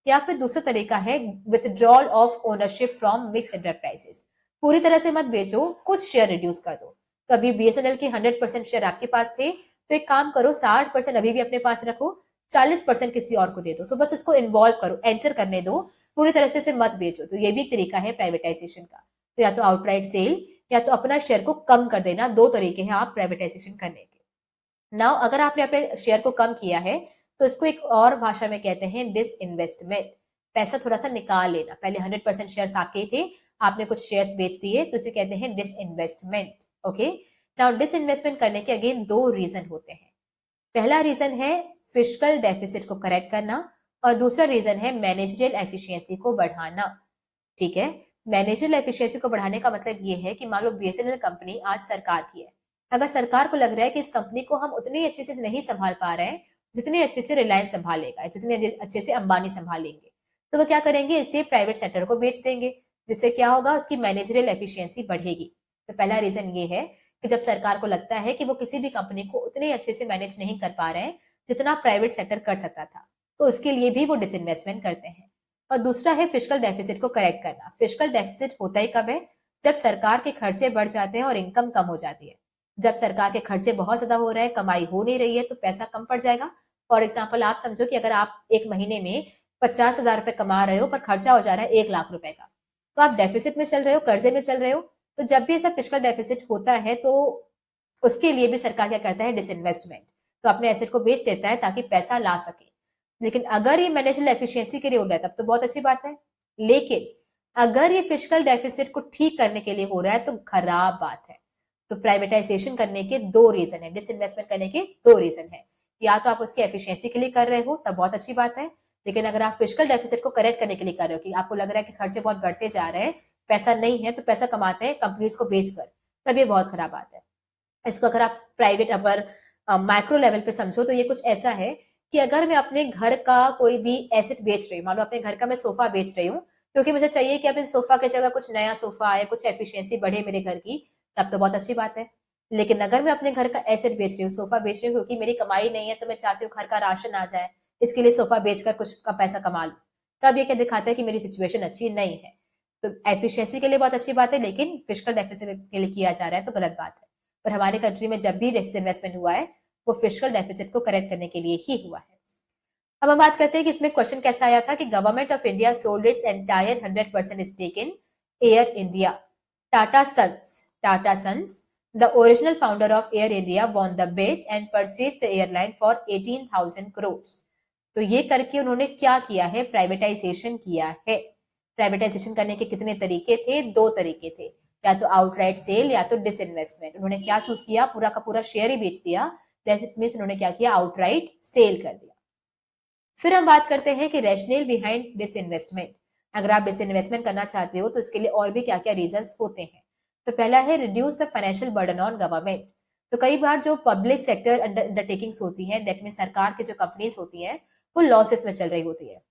या फिर दूसरा तरीका है withdrawal of ownership from mix enterprises. पूरी तरह से मत बेचो, कुछ शेयर रिड्यूस कर दो। तो अभी बीएसएनएल के 100% शेयर आपके पास थे, तो एक काम करो, 60% अभी भी अपने पास रखो, 40% किसी और को दे दो। तो बस इसको इन्वॉल्व करो, एंटर करने दो, पूरी तरह से इसे मत बेचो। तो ये भी एक तरीका है प्राइवेटाइजेशन का। तो या तो आउटराइट सेल या तो अपना शेयर को कम कर देना, दो तरीके हैं आप प्राइवेटाइजेशन करने के। नाउ अगर आपने अपने शेयर को कम किया है तो इसको एक और भाषा में कहते हैं डिसइन्वेस्टमेंट। पैसा थोड़ा सा निकाल लेना, पहले 100% शेयर्स आपके ही थे, आपने कुछ शेयर्स बेच दिए, तो इसे कहते हैं डिसइन्वेस्टमेंट। ओके, नाउ डिसइन्वेस्टमेंट करने के अगेन दो रीजन होते हैं। पहला रीजन है फिस्कल डेफिसिट को करेक्ट करना और दूसरा रीजन है मैनेजरियल एफिशिएंसी को बढ़ाना। ठीक है, मैनेजरियल एफिशिएंसी को बढ़ाने का मतलब ये है कि मान लो बीएसएनएल कंपनी आज सरकार की है, अगर सरकार को लग रहा है कि इस कंपनी को हम उतनी अच्छे से नहीं संभाल पा रहे हैं जितने अच्छे से रिलायंस संभालेगा, जितने अच्छे से अंबानी संभालेंगे, तो वो क्या करेंगे? इसे प्राइवेट सेक्टर को बेच देंगे, जिससे क्या होगा? उसकी मैनेजरियल एफिशिएंसी बढ़ेगी। तो पहला रीजन ये है कि जब सरकार को लगता है कि वो किसी भी कंपनी को उतने अच्छे से मैनेज नहीं कर पा रहे हैं जितना प्राइवेट सेक्टर कर सकता था, तो उसके लिए भी वो डिसइन्वेस्टमेंट करते हैं। और दूसरा है फिस्कल डेफिसिट को करेक्ट करना। फिस्कल डेफिसिट होता ही कब है? जब सरकार के खर्चे बढ़ जाते हैं और इनकम कम हो जाती है। जब सरकार के खर्चे बहुत ज्यादा हो रहे हैं, कमाई हो नहीं रही है, तो पैसा कम पड़ जाएगा। फॉर एग्जाम्पल आप समझो कि अगर आप एक महीने में 50,000 रुपए कमा रहे हो पर खर्चा हो जा रहा है 1 लाख रुपए का, तो आप डेफिसिट में चल रहे हो, कर्जे में चल रहे हो। तो जब भी ऐसा फिस्कल डेफिसिट होता है तो उसके लिए भी सरकार क्या करता है? डिसइन्वेस्टमेंट। तो अपने एसेट को बेच देता है ताकि पैसा ला सके। लेकिन अगर ये मैनेजरियल एफिशिएंसी के लिए हो रहा है तब तो बहुत अच्छी बात है, लेकिन अगर ये फिस्कल डेफिसिट को ठीक करने के लिए हो रहा है तो खराब बात है। तो प्राइवेटाइजेशन करने के दो रीजन है, डिसइन्वेस्टमेंट करने के दो रीजन है। या तो आप उसकी एफिशिएंसी के लिए कर रहे हो तब बहुत अच्छी बात है, लेकिन अगर आप फिस्कल डेफिसिट को करेक्ट करने के लिए कर रहे हो कि आपको लग रहा है कि खर्चे बहुत बढ़ते जा रहे हैं, पैसा नहीं है, तो पैसा कमाते हैं कंपनीज को बेचकर, तब ये बहुत खराब बात है। इसको अगर आप प्राइवेट अगर माइक्रो लेवल पे समझो तो ये कुछ ऐसा है कि अगर मैं अपने घर का कोई भी एसेट बेच रही हूँ, मान लो अपने घर का मैं सोफा बेच रही हूँ क्योंकि मुझे चाहिए कि अब इस सोफा की जगह कुछ नया सोफा आए, कुछ एफिशिएंसी बढ़े मेरे घर की, तब तो बहुत अच्छी बात है। लेकिन अगर मैं अपने घर का एसेट बेच रही हूँ, सोफा बेच रही हूँ क्योंकि मेरी कमाई नहीं है, तो मैं चाहती हूँ घर का राशन आ जाए, इसके लिए सोफा बेचकर कुछ का पैसा कमा लूँ, तब ये क्या दिखाता है कि मेरी सिचुएशन अच्छी नहीं है। तो एफिशिएंसी के लिए बहुत अच्छी बात है, लेकिन फिस्कल डेफिसिट के लिए किया जा रहा है तो गलत बात है। पर हमारे कंट्री में जब भी डिसइन्वेस्टमेंट हुआ है वो फिस्कल डेफिसिट को करेक्ट करने के लिए ही हुआ है। अब हम बात करते हैं कि इसमें क्वेश्चन कैसा आया था कि government of India sold its entire 100% stake in Air India, Tata Sons Tata Sons, the original founder of Air India, won the bid and purchased the airline for 18,000 crores. तो ये करके उन्होंने क्या किया है? प्राइवेटाइजेशन किया है। प्राइवेटाइजेशन करने के कितने तरीके थे? 2 तरीके थे, या तो आउटराइट सेल या तो डिसइन्वेस्टमेंट। उन्होंने क्या चूज किया? पूरा का पूरा शेयर ही बेच दिया। दैट मींस उन्होंने क्या किया? आउटराइट सेल कर दिया। फिर हम बात करते हैं कि रैशनल बिहाइंड डिसइन्वेस्टमेंट। अगर आप डिसइन्वेस्टमेंट करना चाहते हो तो इसके लिए और भी क्या क्या रीजंस होते हैं। तो पहला है reduce the financial burden on government. तो कई बार जो पब्लिक सेक्टर अंडरटेकिंग्स होती हैं, दैट मीन सरकार की जो कंपनीज होती हैं, वो लॉसेस में चल रही होती है,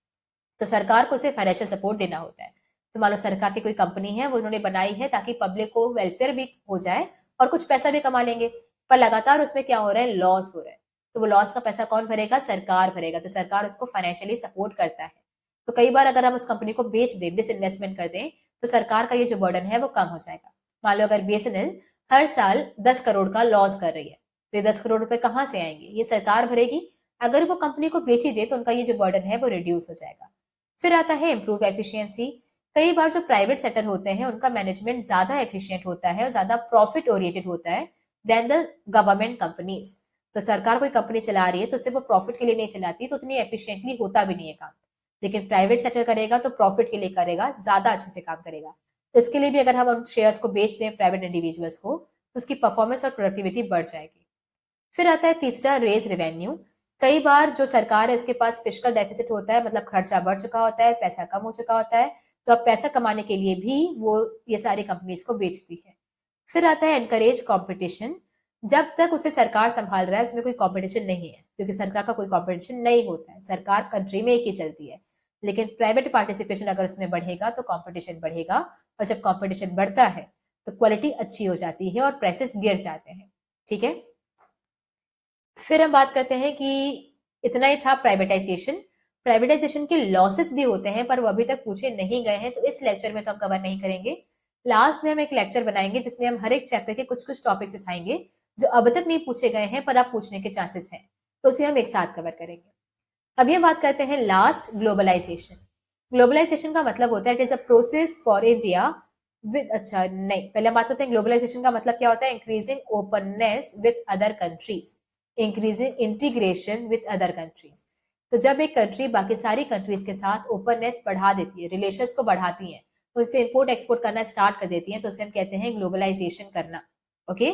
तो सरकार को उसे फाइनेंशियल सपोर्ट देना होता है। तो मान लो सरकार की कोई कंपनी है, वो उन्होंने बनाई है ताकि पब्लिक को वेलफेयर भी हो जाए और कुछ पैसा भी कमा लेंगे, पर लगातार उसमें क्या हो रहा है? लॉस हो रहा है। तो वो लॉस का पैसा कौन भरेगा? सरकार भरेगा। तो सरकार उसको फाइनेंशियली सपोर्ट करता है। तो कई बार अगर हम उस कंपनी को बेच दें, डिसइन्वेस्टमेंट कर दें, तो सरकार का ये जो बर्डन है वो कम हो जाएगा। मान लो अगर बीएसएनएल हर साल 10 करोड़ का लॉस कर रही है, तो ये 10 करोड़ रुपए कहाँ से आएंगे? ये सरकार भरेगी। अगर वो कंपनी को बेची दे तो उनका ये जो बर्डन है वो रिड्यूस हो जाएगा। फिर आता है इम्प्रूव एफिशिएंसी। कई बार जो प्राइवेट सेक्टर होते हैं उनका मैनेजमेंट ज्यादा एफिशिएंट होता है और ज्यादा प्रॉफिट ओरिएंटेड होता है देन द गवर्नमेंट कंपनीज। तो सरकार कोई कंपनी चला रही है तो सिर्फ वो प्रॉफिट के लिए नहीं चलाती, तो उतनी एफिशिएंटली होता भी नहीं है काम। लेकिन प्राइवेट सेक्टर करेगा तो प्रॉफिट के लिए करेगा, ज्यादा अच्छे से काम करेगा। तो इसके लिए भी अगर हम उन शेयर्स को बेच दें प्राइवेट इंडिविजुअल्स को, तो उसकी परफॉर्मेंस और प्रोडक्टिविटी बढ़ जाएगी। फिर आता है तीसरा, रेज रेवेन्यू। कई बार जो सरकार है उसके पास फिस्कल डेफिसिट होता है, मतलब खर्चा बढ़ चुका होता है, पैसा कम हो चुका होता है, तो अब पैसा कमाने के लिए भी वो ये सारी कंपनीज को बेचती है। फिर आता है एनकरेज कंपटीशन। जब तक उसे सरकार संभाल रहा है उसमें कोई कंपटीशन नहीं है, क्योंकि सरकार का कोई कंपटीशन नहीं होता है, सरकार कंट्री में एक ही चलती है। लेकिन प्राइवेट पार्टिसिपेशन अगर उसमें बढ़ेगा तो कंपटीशन बढ़ेगा, और जब कंपटीशन बढ़ता है तो क्वालिटी अच्छी हो जाती है और प्राइसेस गिर जाते हैं। ठीक है, फिर हम बात करते हैं कि इतना ही था प्राइवेटाइजेशन। प्राइवेटाइजेशन के लॉसेस भी होते हैं पर वो अभी तक पूछे नहीं गए हैं, तो इस लेक्चर में तो हम कवर नहीं करेंगे। लास्ट में हम एक लेक्चर बनाएंगे जिसमें हम हर एक चैप्टर के कुछ कुछ टॉपिक्स उठाएंगे जो अब तक नहीं पूछे गए हैं पर अब पूछने के चांसेस हैं, तो उसे हम एक साथ कवर करेंगे। अभी हम बात करते हैं लास्ट, ग्लोबलाइजेशन। ग्लोबलाइजेशन का मतलब होता है it is a process for India with, अच्छा नहीं, पहले हम बात करते हैं ग्लोबलाइजेशन का मतलब क्या होता है। Increasing openness with other countries, increasing integration with other countries. तो जब एक कंट्री बाकी सारी कंट्रीज के साथ ओपननेस बढ़ा देती है, रिलेशंस को बढ़ाती है, उनसे इंपोर्ट एक्सपोर्ट करना स्टार्ट कर देती है, तो उसे हम कहते हैं ग्लोबलाइजेशन करना। ओके,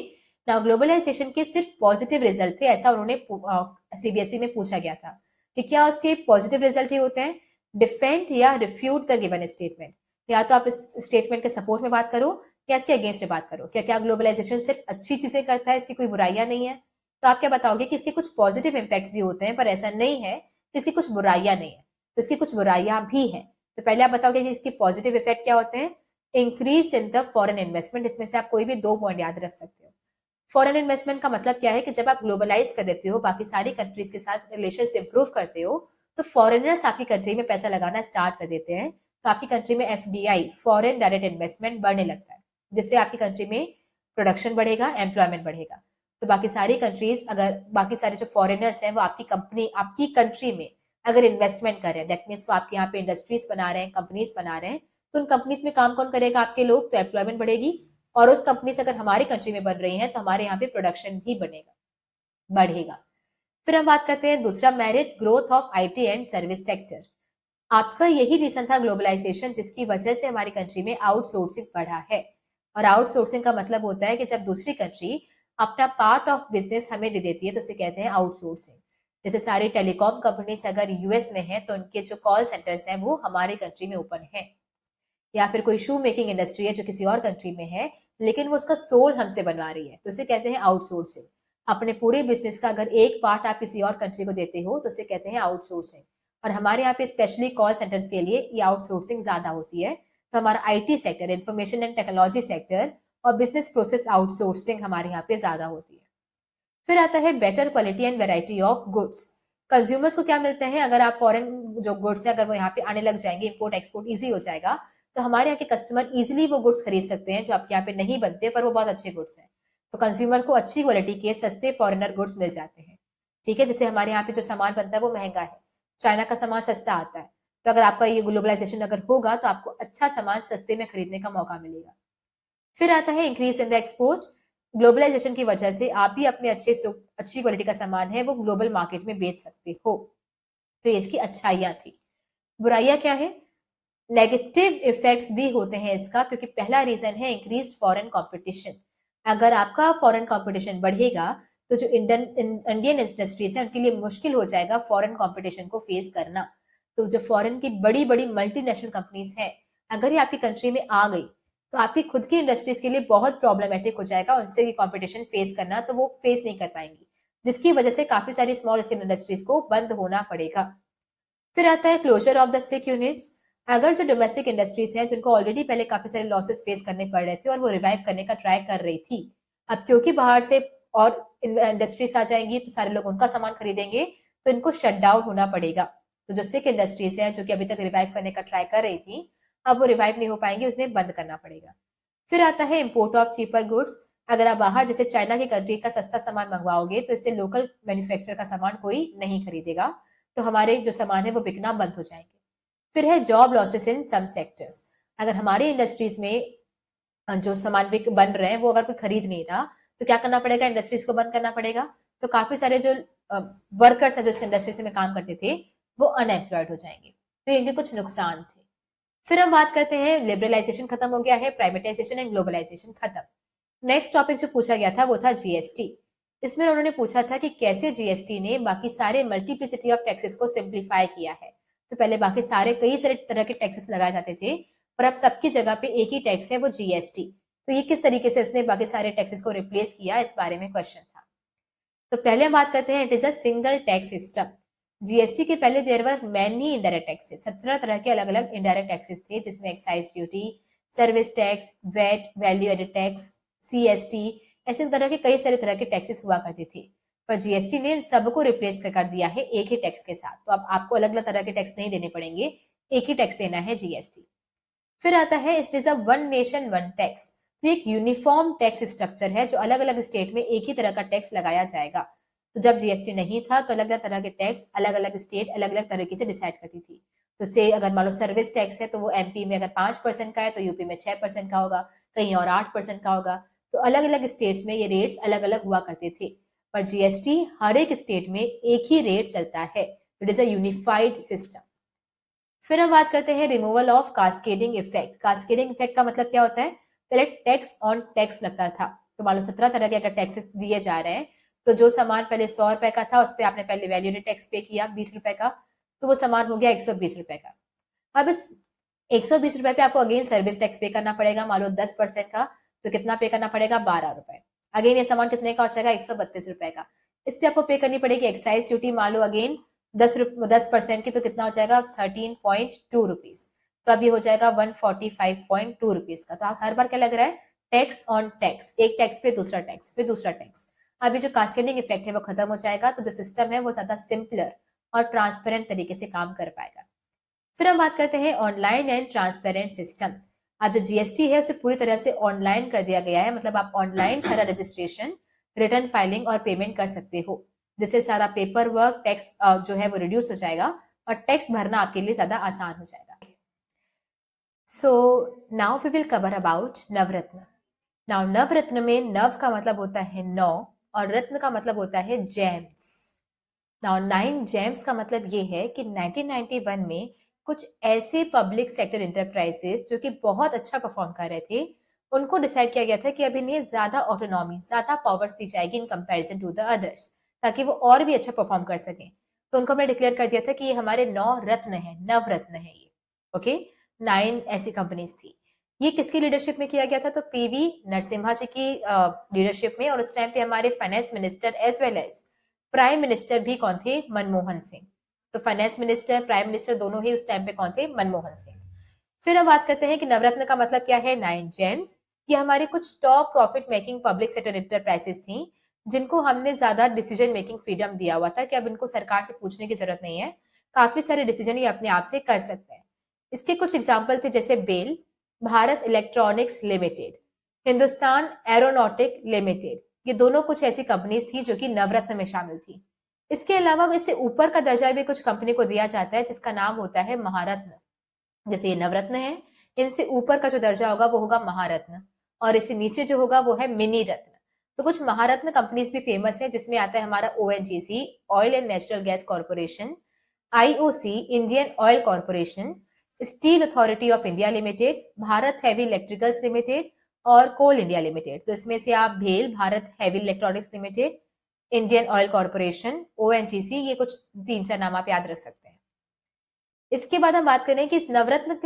नाउ ग्लोबलाइजेशन के सिर्फ पॉजिटिव रिजल्ट थे, ऐसा उन्होंने सीबीएसई में पूछा गया था कि क्या उसके पॉजिटिव रिजल्ट ही होते हैं। डिफेंड या रिफ्यूट द गिवन स्टेटमेंट, या तो आप इस स्टेटमेंट के सपोर्ट में बात करो या इसके अगेंस्ट में बात करो। क्या क्या ग्लोबलाइजेशन सिर्फ अच्छी चीजें करता है, इसकी कोई बुराइयां नहीं है? तो आप क्या बताओगे कि इसके कुछ पॉजिटिव इम्पैक्ट्स भी होते हैं, पर ऐसा नहीं है कि इसकी कुछ बुराइयां नहीं है, तो इसकी कुछ बुराइयां भी हैं। तो पहले आप बताओगे कि इसके पॉजिटिव इफेक्ट क्या होते हैं। Increase in the foreign investment, इसमें से आप कोई भी 2 पॉइंट याद रख सकते हो। फॉरेन इन्वेस्टमेंट का मतलब क्या है कि जब आप ग्लोबलाइज कर देते हो, बाकी सारी कंट्रीज के साथ रिलेशन इंप्रूव करते हो, तो फॉरेनर्स आपकी कंट्री में पैसा लगाना स्टार्ट कर देते हैं, तो आपकी कंट्री में एफडीआई, फॉरेन डायरेक्ट इन्वेस्टमेंट, बढ़ने लगता है, जिससे आपकी कंट्री में प्रोडक्शन बढ़ेगा, एम्प्लॉयमेंट बढ़ेगा। तो बाकी सारी कंट्रीज, अगर बाकी सारे जो फॉरेनर्स हैं वो आपकी कंपनी, आपकी कंट्री में अगर इन्वेस्टमेंट कर रहे हैं, दैट मीन्स वो आपके यहाँ पे इंडस्ट्रीज बना रहे हैं, कंपनीज बना रहे हैं, तो उन कंपनीज में काम कौन करेगा? आपके लोग। तो एम्प्लॉयमेंट बढ़ेगी, और उस कंपनी से अगर हमारी कंट्री में बन रही है तो हमारे यहाँ पे प्रोडक्शन भी बनेगा, बढ़ेगा। फिर हम बात करते हैं दूसरा, merit growth of IT and service sector. आपका यही रीजन था ग्लोबलाइजेशन, जिसकी वजह से हमारी कंट्री में आउटसोर्सिंग बढ़ा है। और आउटसोर्सिंग का मतलब होता है कि जब दूसरी कंट्री अपना पार्ट ऑफ बिजनेस हमें दे देती है तो उसे कहते हैं आउटसोर्सिंग। जैसे सारी टेलीकॉम कंपनीज अगर यूएस में है तो उनके जो कॉल सेंटर्स हैं वो हमारी कंट्री में ओपन है, या फिर कोई शू मेकिंग इंडस्ट्री है जो किसी और कंट्री में है लेकिन वो उसका सोल हमसे बनवा रही है, तो उसे कहते हैं आउटसोर्सिंग। अपने पूरे बिजनेस का अगर एक पार्ट आप किसी और कंट्री को देते हो तो उसे कहते हैं आउटसोर्सिंग। और हमारे यहाँ पे स्पेशली कॉल सेंटर्स के लिए ये आउटसोर्सिंग ज्यादा होती है। तो हमारा IT sector, information and technology sector और बिजनेस प्रोसेस आउटसोर्सिंग हमारे यहाँ पे ज्यादा होती है। फिर आता है better quality and variety of goods. Consumers को क्या मिलते हैं? अगर आप फॉरेन जो गुड्स है अगर वो यहाँ पे आने लग जाएंगे, इंपोर्ट एक्सपोर्ट इजी हो जाएगा, तो हमारे यहाँ के कस्टमर इजिली वो गुड्स खरीद सकते हैं जो आपके यहाँ पे नहीं बनते पर वो बहुत अच्छे गुड्स हैं। तो कंज्यूमर को अच्छी क्वालिटी के सस्ते फॉरेनर गुड्स मिल जाते हैं। ठीक है, जैसे हमारे यहाँ पे जो सामान बनता है वो महंगा है, चाइना का सामान सस्ता आता है। तो अगर आपका ये ग्लोबलाइजेशन अगर होगा तो आपको अच्छा सामान सस्ते में खरीदने का मौका मिलेगा। फिर आता है increase in the export. Globalization की वजह से आप ही अपने अच्छी क्वालिटी का सामान है वो ग्लोबल मार्केट में बेच सकते हो, तो ये इसकी अच्छाइयां थी। बुराइयां क्या है? नेगेटिव इफेक्ट्स भी होते हैं इसका, क्योंकि पहला रीजन है इंक्रीज्ड फॉरेन कंपटीशन। अगर आपका फॉरेन कंपटीशन बढ़ेगा तो जो इंडियन इंडस्ट्रीज है उनके लिए मुश्किल हो जाएगा फॉरेन कंपटीशन को फेस करना। तो जो फॉरेन की बड़ी बड़ी मल्टीनेशनल कंपनीज हैं, अगर ये आपकी कंट्री में आ गई तो आपकी खुद की इंडस्ट्रीज के लिए बहुत प्रॉब्लमेटिक हो जाएगा उनसे ये कंपटीशन फेस करना, तो वो फेस नहीं कर पाएंगी, जिसकी वजह से काफी सारी स्मॉल स्केल इंडस्ट्रीज को बंद होना पड़ेगा। फिर आता है closure of the sick units. अगर जो डोमेस्टिक इंडस्ट्रीज हैं जिनको ऑलरेडी पहले काफी सारे लॉसेस फेस करने पड़ रहे थे और वो रिवाइव करने का ट्राई कर रही थी, अब क्योंकि बाहर से और इंडस्ट्रीज आ जाएंगी तो सारे लोग उनका सामान खरीदेंगे, तो इनको शट डाउन होना पड़ेगा। तो जो सिक इंडस्ट्रीज है जो कि अभी तक रिवाइव करने का ट्राई कर रही थी, अब वो रिवाइव नहीं हो पाएंगे, उन्हें बंद करना पड़ेगा। फिर आता है इम्पोर्ट ऑफ चीपर गुड्स। अगर आप बाहर जैसे चाइना की कंट्री का सस्ता सामान मंगवाओगे तो इससे लोकल मैन्युफैक्चरर का सामान कोई नहीं खरीदेगा, तो हमारे जो सामान है वो बिकना बंद हो जाएंगे। फिर है job losses in some sectors. अगर हमारी इंडस्ट्रीज में जो सामान बिक बन रहे हैं वो अगर कोई खरीद नहीं रहा तो क्या करना पड़ेगा? इंडस्ट्रीज को बंद करना पड़ेगा। तो काफी सारे जो वर्कर्स हैं जो इस इंडस्ट्री में काम करते थे वो अनएम्प्लॉयड हो जाएंगे, तो इनके कुछ नुकसान थे। फिर हम बात करते हैं लिबरलाइजेशन खत्म हो गया है, प्राइवेटाइजेशन एंड ग्लोबलाइजेशन खत्म। नेक्स्ट टॉपिक जो पूछा गया था वो था जीएसटी। इसमें उन्होंने पूछा था कि कैसे जीएसटी ने बाकी सारे मल्टीप्लिसिटी ऑफ टैक्सेस को सिंप्लीफाई किया है। तो पहले बाकी सारे कई सारे तरह के टैक्सेस लगाए जाते थे, पर अब सबकी जगह पे एक ही टैक्स है, वो जीएसटी। तो ये किस तरीके से उसने बाकी सारे टैक्सेस को रिप्लेस किया, इस बारे में क्वेश्चन था। तो पहले हम बात करते हैं it is a single tax system. GST के पहले there were many indirect taxes, 17 तरह के अलग अलग इनडायरेक्ट टैक्सेस थे, जिसमें excise duty, service tax, VAT, value added tax, CST, ऐसे तरह के टैक्सेस हुआ करते थे। पर जीएसटी ने इन सबको रिप्लेस कर दिया है एक ही टैक्स के साथ, तो अब आपको अलग अलग तरह के टैक्स नहीं देने पड़ेंगे, एक ही टैक्स देना है जीएसटी। फिर आता है it is a one nation one tax. तो एक यूनिफॉर्म टैक्स स्ट्रक्चर है जो अलग अलग स्टेट में एक ही तरह का टैक्स लगाया जाएगा। तो जब जीएसटी नहीं था तो अलग अलग तरह के टैक्स अलग अलग स्टेट अलग अलग तरीके से डिसाइड करती थी। तो से अगर मान लो सर्विस टैक्स है तो वो एमपी में अगर 5% का है तो यूपी में 6% का होगा, कहीं और 8% का होगा। तो अलग अलग स्टेट्स में ये रेट्स अलग अलग हुआ करते थे, पर जीएसटी हर एक स्टेट में एक ही रेट चलता है। It is a unified system. फिर हम बात करते हैं removal of cascading effect. Cascading effect का मतलब क्या होता है? पहले टैक्स ऑन टैक्स लगता था, तो मान लो 17 तरह के अगर टैक्सेस दिए जा रहे हैं, तो जो सामान पहले 100 रुपए का था उस पर आपने पहले वैल्यू एडेड टैक्स पे किया 20 रुपए का, तो वो सामान हो गया 120 रुपए का। अब इस 120 रुपए पे आपको अगेन सर्विस टैक्स पे करना पड़ेगा, मान लो 10% का, तो कितना पे करना पड़ेगा? 12 रुपए। अगेन ये सामान कितने का हो जाएगा? 132 रुपए का। इस पे आपको पे करनी पड़ेगी एक्साइज ड्यूटी, मान लो अगेन 10% की, तो कितना हो जाएगा? 13.2 रुपीज। तो अब ये हो जाएगा 145.2 रुपीज का। तो आप हर बार क्या लग रहा है? टैक्स ऑन टैक्स, एक टैक्स पे दूसरा टैक्स, फिर दूसरा टैक्स। अब ये जो कास्केडिंग इफेक्ट है वो खत्म हो जाएगा, तो जो सिस्टम है वो ज्यादा सिंपलर और ट्रांसपेरेंट तरीके से काम कर पाएगा। फिर हम बात करते हैं ऑनलाइन एंड ट्रांसपेरेंट सिस्टम। अब जो जीएसटी है उसे पूरी तरह से ऑनलाइन कर दिया गया है, मतलब आप ऑनलाइन सारा रजिस्ट्रेशन, रिटर्न फाइलिंग और पेमेंट कर सकते हो, जिससे सारा पेपर वर्क टैक्स जो है वो रिड्यूस हो जाएगा और टैक्स भरना आपके लिए ज्यादा आसान हो जाएगा। So now we will cover about Navratna. Now Navratna में नव का मतलब होता है 9 और रत्न का मतलब होता है जेम्स। नाउ 9 जेम्स का मतलब ये है कि 1991 में कुछ ऐसे पब्लिक सेक्टर इंटरप्राइजेस जो कि बहुत अच्छा परफॉर्म कर रहे थे, उनको डिसाइड किया गया था कि अब इन्हें ज्यादा ऑटोनॉमी, ज्यादा पावर्स दी जाएगी in comparison to the others, ताकि वो और भी अच्छा परफॉर्म कर सकें। तो उनको हमने डिक्लेयर कर दिया था कि ये हमारे 9 रत्न है, नवरत्न है ये। ओके, 9 ऐसी कंपनीज थी। ये किसकी लीडरशिप में किया गया था? तो पीवी नरसिम्हा जी की लीडरशिप में, और उस टाइम पे हमारे finance minister as well as prime minister भी कौन थे? मनमोहन सिंह। तो फाइनेंस मिनिस्टर, प्राइम मिनिस्टर दोनों ही उस टाइम पे कौन थे? मनमोहन सिंह। फिर हम बात करते हैं कि नवरत्न का मतलब क्या है? 9 जेम्स। ये हमारे कुछ top profit making public sector enterprises थी, जिनको हमने ज्यादा डिसीजन मेकिंग फ्रीडम दिया हुआ था कि अब इनको सरकार से पूछने की जरूरत नहीं है, काफी सारे डिसीजन ये अपने आप से कर सकते हैं। इसके कुछ एग्जाम्पल थे, जैसे BEL, Bharat electronics limited, Hindustan aeronautic limited. ये दोनों कुछ ऐसी कंपनीज थी जो कि नवरत्न में शामिल थी। इसके अलावा इससे ऊपर का दर्जा भी कुछ कंपनी को दिया जाता है जिसका नाम होता है महारत्न। जैसे ये नवरत्न है, इनसे ऊपर का जो दर्जा होगा वो होगा महारत्न। और इससे नीचे जो होगा वो है मिनी रत्न। तो कुछ महारत्न कंपनीज भी फेमस है, जिसमें आता है हमारा ONGC, oil and natural gas corporation, IOC, Indian oil corporation, steel authority of India limited, Bharat heavy electricals limited और कोल इंडिया लिमिटेड। तो इसमें से आप भेल, Bharat heavy electronics limited, Indian oil corporation, ONGC, ये कुछ 3-4 नाम आप याद रख सकते हैं। इसके बाद हम बात करें कि इस नवरत्न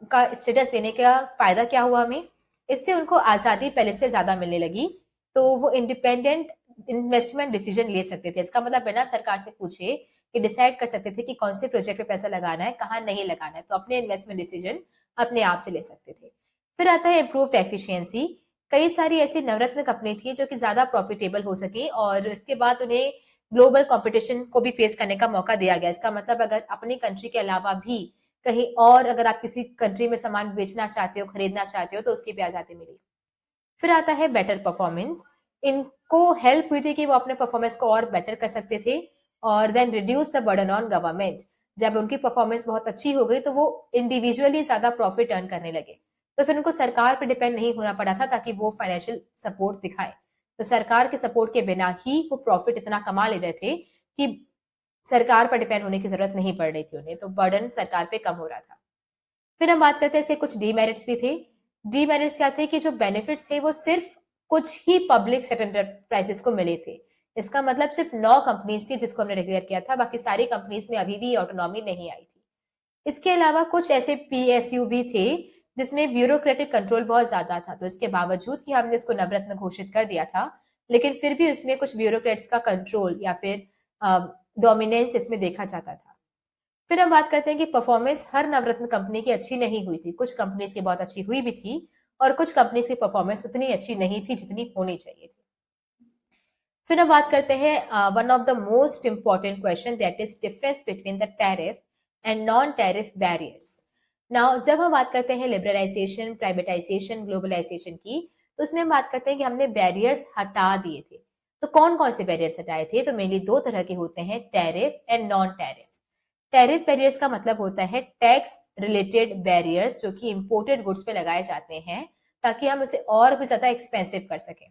का स्टेटस देने का फायदा क्या हुआ हमें। इससे उनको आजादी पहले से ज्यादा मिलने लगी, तो वो इंडिपेंडेंट इन्वेस्टमेंट डिसीजन ले सकते थे। इसका मतलब बिना सरकार से पूछे कि डिसाइड कर सकते थे कि कौन से प्रोजेक्ट पे पैसा लगाना है, कहाँ नहीं लगाना है, तो अपने इन्वेस्टमेंट डिसीजन अपने आप से ले सकते थे। फिर आता है इम्प्रूव्ड एफिशिएंसी। कई सारी ऐसी नवरत्न कंपनी थी जो कि ज्यादा प्रॉफिटेबल हो सके और इसके बाद उन्हें ग्लोबल कंपटीशन को भी फेस करने का मौका दिया गया। इसका मतलब अगर अपनी कंट्री के अलावा भी कहीं और अगर आप किसी कंट्री में सामान बेचना चाहते हो, खरीदना चाहते हो, तो उसकी भी आजादी मिली। फिर आता है बेटर परफॉर्मेंस। इनको हेल्प हुई थी कि वो अपने परफॉर्मेंस को और बेटर कर सकते थे। और then reduce the burden on government. जब उनकी परफॉर्मेंस बहुत अच्छी हो गई तो वो इंडिविजुअली ज्यादा प्रॉफिट अर्न करने लगे, तो फिर उनको सरकार पर डिपेंड नहीं होना पड़ा था ताकि वो फाइनेंशियल सपोर्ट दिखाए। तो सरकार के सपोर्ट के बिना ही वो प्रॉफिट इतना कमा ले रहे थे कि सरकार पर डिपेंड होने की जरूरत नहीं पड़ रही थी उन्हें, तो बर्डन सरकार पे कम हो रहा था। फिर हम बात करते हैं ऐसे कुछ डीमेरिट्स भी थे। डीमेरिट्स क्या थे कि जो बेनिफिट्स थे वो सिर्फ कुछ ही पब्लिक सेक्टर एंटरप्राइजेस को मिले थे। इसका मतलब सिर्फ 9 कंपनीज थी जिसको हमने डिक्लेयर किया था, बाकी सारी कंपनीज में अभी भी ऑटोनॉमी नहीं आई थी। इसके अलावा कुछ ऐसे पीएसयू भी थे जिसमें ब्यूरोक्रेटिक कंट्रोल बहुत ज्यादा था। तो इसके बावजूद कि हमने इसको नवरत्न घोषित कर दिया था, लेकिन फिर भी इसमें कुछ ब्यूरोक्रेट्स का कंट्रोल या फिर डोमिनेंस इसमें देखा जाता था। फिर हम बात करते हैं कि परफॉर्मेंस हर नवरत्न कंपनी की अच्छी नहीं हुई थी। कुछ कंपनीज की बहुत अच्छी हुई भी थी और कुछ कंपनीज की परफॉर्मेंस उतनी अच्छी नहीं थी जितनी होनी चाहिए थी। फिर हम बात करते हैं one of the most important question, that is difference between the tariff and non tariff barriers. Now जब हम बात करते हैं लिबरलाइजेशन, प्राइवेटाइजेशन, ग्लोबलाइजेशन की, तो उसमें हम बात करते हैं कि हमने बैरियर्स हटा दिए थे। तो कौन कौन से बैरियर्स हटाए थे? तो मेनली 2 तरह के होते हैं, tariff and non tariff. Tariff barriers का मतलब होता है टैक्स रिलेटेड बैरियर्स जो कि इंपोर्टेड गुड्स पे लगाए जाते हैं ताकि हम उसे और भी ज्यादा एक्सपेंसिव कर सकें।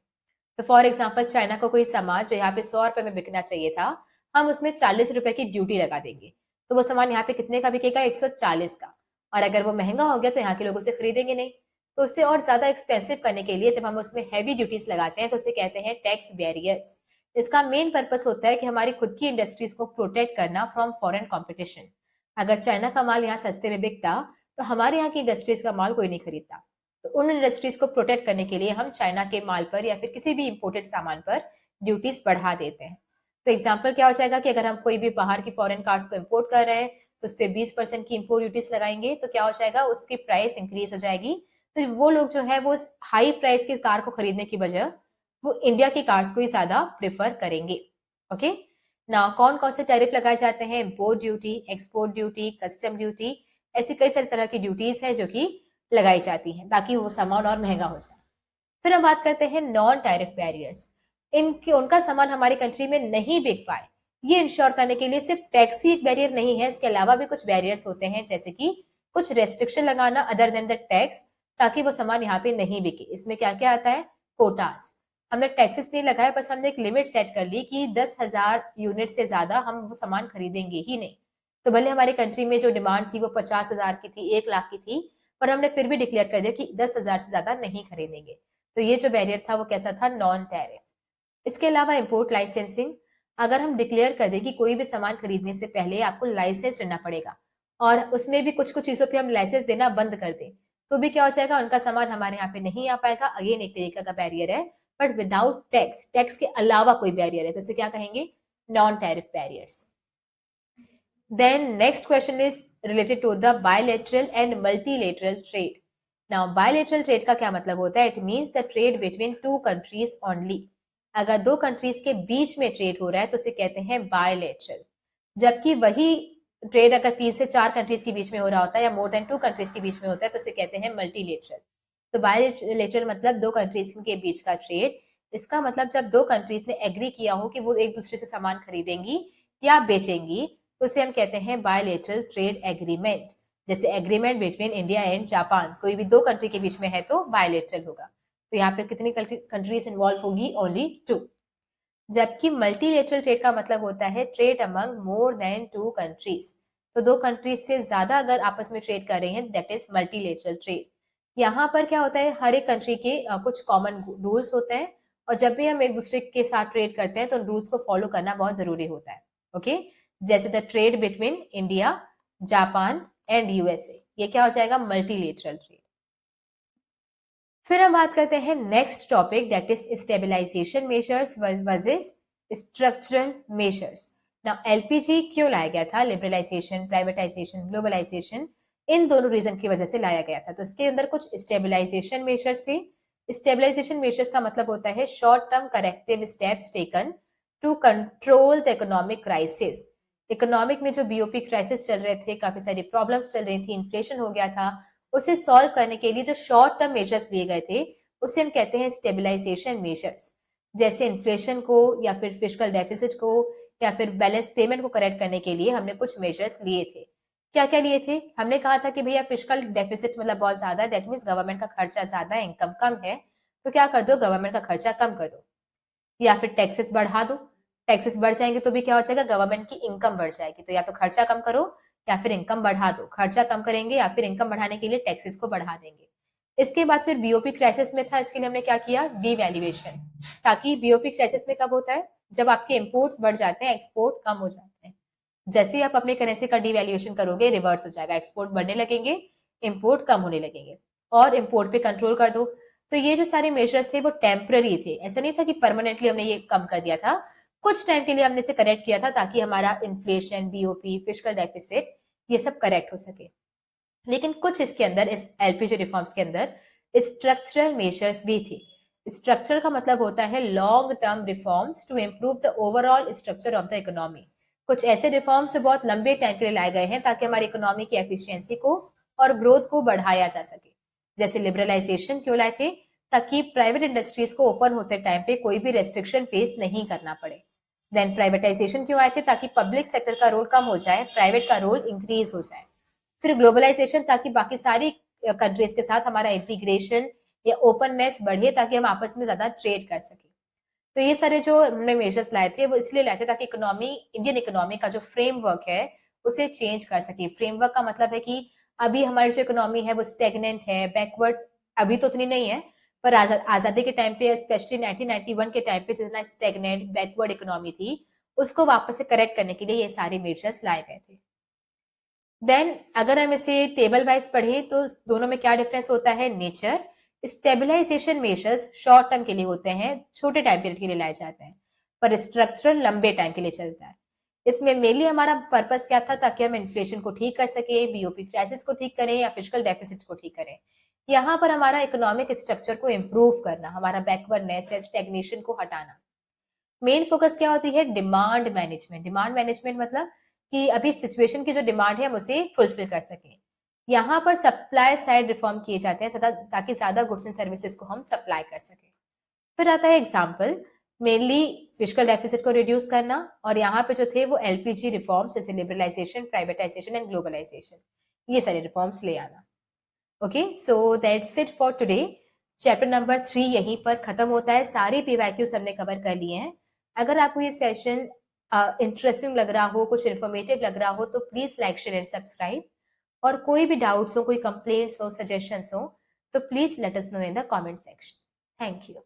तो फॉर एग्जाम्पल चाइना को कोई सामान जो यहाँ पे 100 रुपए में बिकना चाहिए था, हम उसमें 40 रुपए की ड्यूटी लगा देंगे, तो वो सामान यहाँ पे कितने का बिकेगा? 140 का। और अगर वो महंगा हो गया तो यहाँ के लोग उसे खरीदेंगे नहीं। तो उससे और ज्यादा एक्सपेंसिव करने के लिए जब हम उसमें हैवी ड्यूटीज लगाते हैं तो उसे कहते हैं टैक्स बैरियर्स। इसका मेन पर्पस होता है कि हमारी खुद की इंडस्ट्रीज को प्रोटेक्ट करना फ्रॉम फॉरेन कॉम्पिटिशन। अगर चाइना का माल यहाँ सस्ते में बिकता तो हमारे यहाँ की इंडस्ट्रीज का माल कोई नहीं खरीदता। तो उन इंडस्ट्रीज को प्रोटेक्ट करने के लिए हम चाइना के माल पर या फिर किसी भी इंपोर्टेड सामान पर ड्यूटीज बढ़ा देते हैं। तो एग्जाम्पल क्या हो जाएगा कि अगर हम कोई भी बाहर की फॉरेन कार्स को इम्पोर्ट कर रहे हैं तो उस पर 20% की इम्पोर्ट ड्यूटीज लगाएंगे, तो क्या हो जाएगा? उसकी प्राइस इंक्रीज हो जाएगी। तो वो लोग जो है वो हाई प्राइस की कार को खरीदने की बजाय वो इंडिया की कार्स को ही ज्यादा प्रेफर करेंगे। ओके, ना कौन कौन से टैरिफ लगाए जाते हैं? Import duty, export duty, custom duty, ऐसी कई सारी तरह की ड्यूटीज है जो कि लगाई जाती हैं ताकि वो सामान और महंगा हो जाए। फिर हम बात करते हैं नॉन टैरिफ बैरियर्स। इनके उनका सामान हमारी कंट्री में नहीं बिक पाए, ये इंश्योर करने के लिए सिर्फ टैक्स ही एक बैरियर नहीं है, इसके अलावा भी कुछ बैरियर्स होते हैं, जैसे कि कुछ रेस्ट्रिक्शन लगाना अदर देन द टैक्स, ताकि वो सामान यहाँ पे नहीं बिके। इसमें क्या क्या आता है? कोटास। हमने टैक्सेस नहीं लगाए, बस हमने एक लिमिट सेट कर ली कि 10,000 यूनिट से ज्यादा हम वो सामान खरीदेंगे ही नहीं। तो भले हमारी कंट्री में जो डिमांड थी वो 50,000 की थी, 1 लाख की थी, पर हमने फिर भी डिक्लेयर कर दिया कि 10,000 से ज्यादा नहीं खरीदेंगे। तो ये जो बैरियर था वो कैसा था? Non tariff. इसके अलावा इंपोर्ट लाइसेंसिंग। अगर हम डिक्लेयर कर दें कि कोई भी सामान खरीदने से पहले आपको लाइसेंस लेना पड़ेगा और उसमें भी कुछ कुछ चीजों पे हम लाइसेंस देना बंद कर दें, तो भी क्या हो जाएगा? उनका सामान हमारे यहाँ पे नहीं आ पाएगा। अगेन एक तरीका का बैरियर है, बट विदाउट टैक्स, टैक्स के अलावा कोई बैरियर है, तो इसे क्या कहेंगे? Non tariff barriers. Then next question is related to the bilateral and multilateral trade. Now bilateral trade का क्या मतलब होता है? It means the trade between two countries only. अगर 2 कंट्रीज के बीच में ट्रेड हो रहा है तो उसे कहते हैं बायलेटरल। जबकि वही ट्रेड अगर 3 से 4 कंट्रीज के बीच में हो रहा होता है या मोर देन 2 कंट्रीज के बीच में होता है तो उसे कहते हैं मल्टीलेटरल। तो बायलेटरल मतलब 2 कंट्रीज के बीच का ट्रेड। इसका मतलब जब 2 कंट्रीज ने एग्री किया हो कि वो एक दूसरे से सामान खरीदेंगी या बेचेंगी, तो उसे हम कहते हैं बायलेटरल ट्रेड एग्रीमेंट। जैसे agreement between India and Japan, कोई भी 2 कंट्री के बीच में है तो बायलेटरल होगा। तो यहाँ पे कितनी कंट्रीज इन्वॉल्व होगी? ओनली 2। जबकि मल्टीलेटरल ट्रेड का मतलब होता है trade among more than 2 countries. तो 2 कंट्रीज से ज्यादा अगर आपस में ट्रेड कर रहे हैं, दैट इज मल्टीलेटरल ट्रेड। यहाँ पर क्या होता है, हर एक कंट्री के कुछ कॉमन रूल्स होते हैं, और जब भी हम एक दूसरे के साथ ट्रेड करते हैं तो उन रूल्स को फॉलो करना बहुत जरूरी होता है। ओके, जैसे the trade between India, Japan and USA, ये क्या हो जाएगा? Multilateral trade. फिर हम बात करते हैं next topic, that is stabilization measures versus structural measures. Now LPG क्यों लाया गया था? लिबरलाइजेशन, प्राइवेटाइजेशन, ग्लोबलाइजेशन, इन दोनों रीजन की वजह से लाया गया था। तो इसके अंदर कुछ स्टेबलाइजेशन मेजर्स थे। स्टेबलाइजेशन मेजर्स का मतलब होता है short term corrective steps taken to control the economic crisis. Economic में जो बीओपी क्राइसिस चल रहे थे, काफी सारी प्रॉब्लम्स चल रही थी, इन्फ्लेशन हो गया था, उसे सॉल्व करने के लिए जो शॉर्ट टर्म मेजर्स लिए गए थे उसे हम कहते हैं स्टेबलाइजेशन मेजर्स। जैसे इन्फ्लेशन को या फिर फिस्कल डेफिसिट को या फिर बैलेंस पेमेंट को करेक्ट करने के लिए हमने कुछ मेजर्स लिए थे। क्या क्या लिए थे? हमने कहा था कि भैया फिस्कल डेफिसिट मतलब बहुत ज्यादा है, दैट मीन्स गवर्नमेंट का खर्चा ज्यादा है, इनकम कम है, तो क्या कर दो, गवर्नमेंट का खर्चा कम कर दो। या फिर टैक्सेस बढ़ा दो, टैक्सेस बढ़ जाएंगे तो भी क्या हो जाएगा, गवर्नमेंट की इनकम बढ़ जाएगी। तो या तो खर्चा कम करो या फिर इनकम बढ़ा दो। खर्चा कम करेंगे या फिर इनकम बढ़ाने के लिए टैक्सेस को बढ़ा देंगे। इसके बाद फिर बीओपी क्राइसिस में था, इसके लिए हमने क्या किया, डीवैल्यूएशन। ताकि बीओपी क्राइसिस में कब होता है, जब आपके इंपोर्ट्स बढ़ जाते हैं, एक्सपोर्ट कम हो जाते हैं। जैसे ही आप अपने करेंसी का डीवैल्यूएशन करोगे, रिवर्स हो जाएगा, एक्सपोर्ट बढ़ने लगेंगे, इंपोर्ट कम होने लगेंगे, और इंपोर्ट पे कंट्रोल कर दो। तो ये जो सारे मेजर्स थे वो टेम्पररी थे, ऐसा नहीं था कि परमानेंटली हमने ये कम कर दिया था। कुछ टाइम के लिए हमने इसे करेक्ट किया था ताकि हमारा इन्फ्लेशन, बीओपी, फिस्कल डेफिसिट, ये सब करेक्ट हो सके। लेकिन कुछ इसके अंदर, इस एलपीजी रिफॉर्म्स के अंदर स्ट्रक्चरल मेजर्स भी थे। स्ट्रक्चर का मतलब होता है long term reforms to improve the overall structure of the economy. कुछ ऐसे रिफॉर्म्स जो बहुत लंबे टाइम के लिए लाए गए हैं ताकि हमारी इकोनॉमी की एफिशिएंसी को और ग्रोथ को बढ़ाया जा सके। जैसे लिबरलाइजेशन क्यों लाए थे? ताकि प्राइवेट इंडस्ट्रीज को ओपन होते टाइम पे कोई भी रेस्ट्रिक्शन फेस नहीं करना पड़े। देन प्राइवेटाइजेशन क्यों आए थे? ताकि पब्लिक सेक्टर का रोल कम हो जाए, प्राइवेट का रोल इंक्रीज हो जाए। फिर ग्लोबलाइजेशन, ताकि बाकी सारी कंट्रीज के साथ हमारा इंटीग्रेशन या ओपननेस बढ़े, ताकि हम आपस में ज्यादा ट्रेड कर सके। तो ये सारे जो हमने मेजर्स लाए थे वो इसलिए लाए थे ताकि इकोनॉमी, इंडियन इकोनॉमी का जो फ्रेमवर्क है उसे चेंज कर सके। फ्रेमवर्क का मतलब है कि अभी हमारी जो इकोनॉमी है वो स्टेगनेंट है, बैकवर्ड अभी तो उतनी नहीं है, पर आजादी के टाइम पे, स्पेशली 1991 के टाइम पे जितना स्टेगनेंट बैकवर्ड इकोनॉमी थी, उसको वापस से करेक्ट करने के लिए ये सारे मेजर्स लाए गए थे। देन अगर हम इसे टेबल वाइज पढ़ें तो दोनों में क्या डिफरेंस होता है? Nature. Stabilization measures short term के लिए होते हैं, छोटे टाइम पीरियड के लिए लाए जाते हैं, पर स्ट्रक्चरल लंबे टाइम के लिए चलता है। इसमें मेनली हमारा पर्पस क्या था? ताकि हम इन्फ्लेशन को ठीक कर सके, बीओपी क्राइसिस को ठीक करें या फिजिकल डेफिसिट को ठीक करें। यहाँ पर हमारा इकोनॉमिक स्ट्रक्चर को इम्प्रूव करना, हमारा बैकवर्डनेस या स्टेग्नेशन को हटाना। मेन फोकस क्या होती है? Demand management. डिमांड मैनेजमेंट मतलब कि अभी सिचुएशन की जो डिमांड है हम उसे फुलफिल कर सकें। यहाँ पर सप्लाई साइड रिफॉर्म किए जाते हैं ताकि ज्यादा गुड्स एंड सर्विसेज को हम सप्लाई कर सकें। फिर आता है एग्जाम्पल, मेनली फिजिकल डेफिसिट को रिड्यूस करना, और यहाँ पे जो थे वो एलपीजी रिफॉर्म्स, जैसे लिबरलाइजेशन, प्राइवेटाइजेशन एंड ग्लोबलाइजेशन, ये सारे रिफॉर्म्स ले आना। Okay, so that's it for today. Chapter number 3 यहीं पर खत्म होता है। सारे पीवाईक्यूज हमने कवर कर लिए हैं। अगर आपको ये सेशन इंटरेस्टिंग लग रहा हो, कुछ इन्फॉर्मेटिव लग रहा हो, तो please like, share and subscribe. और कोई भी डाउट्स हो, कोई कंप्लेंट्स हो, सजेशंस हो, तो please let us know in the comment section. Thank you.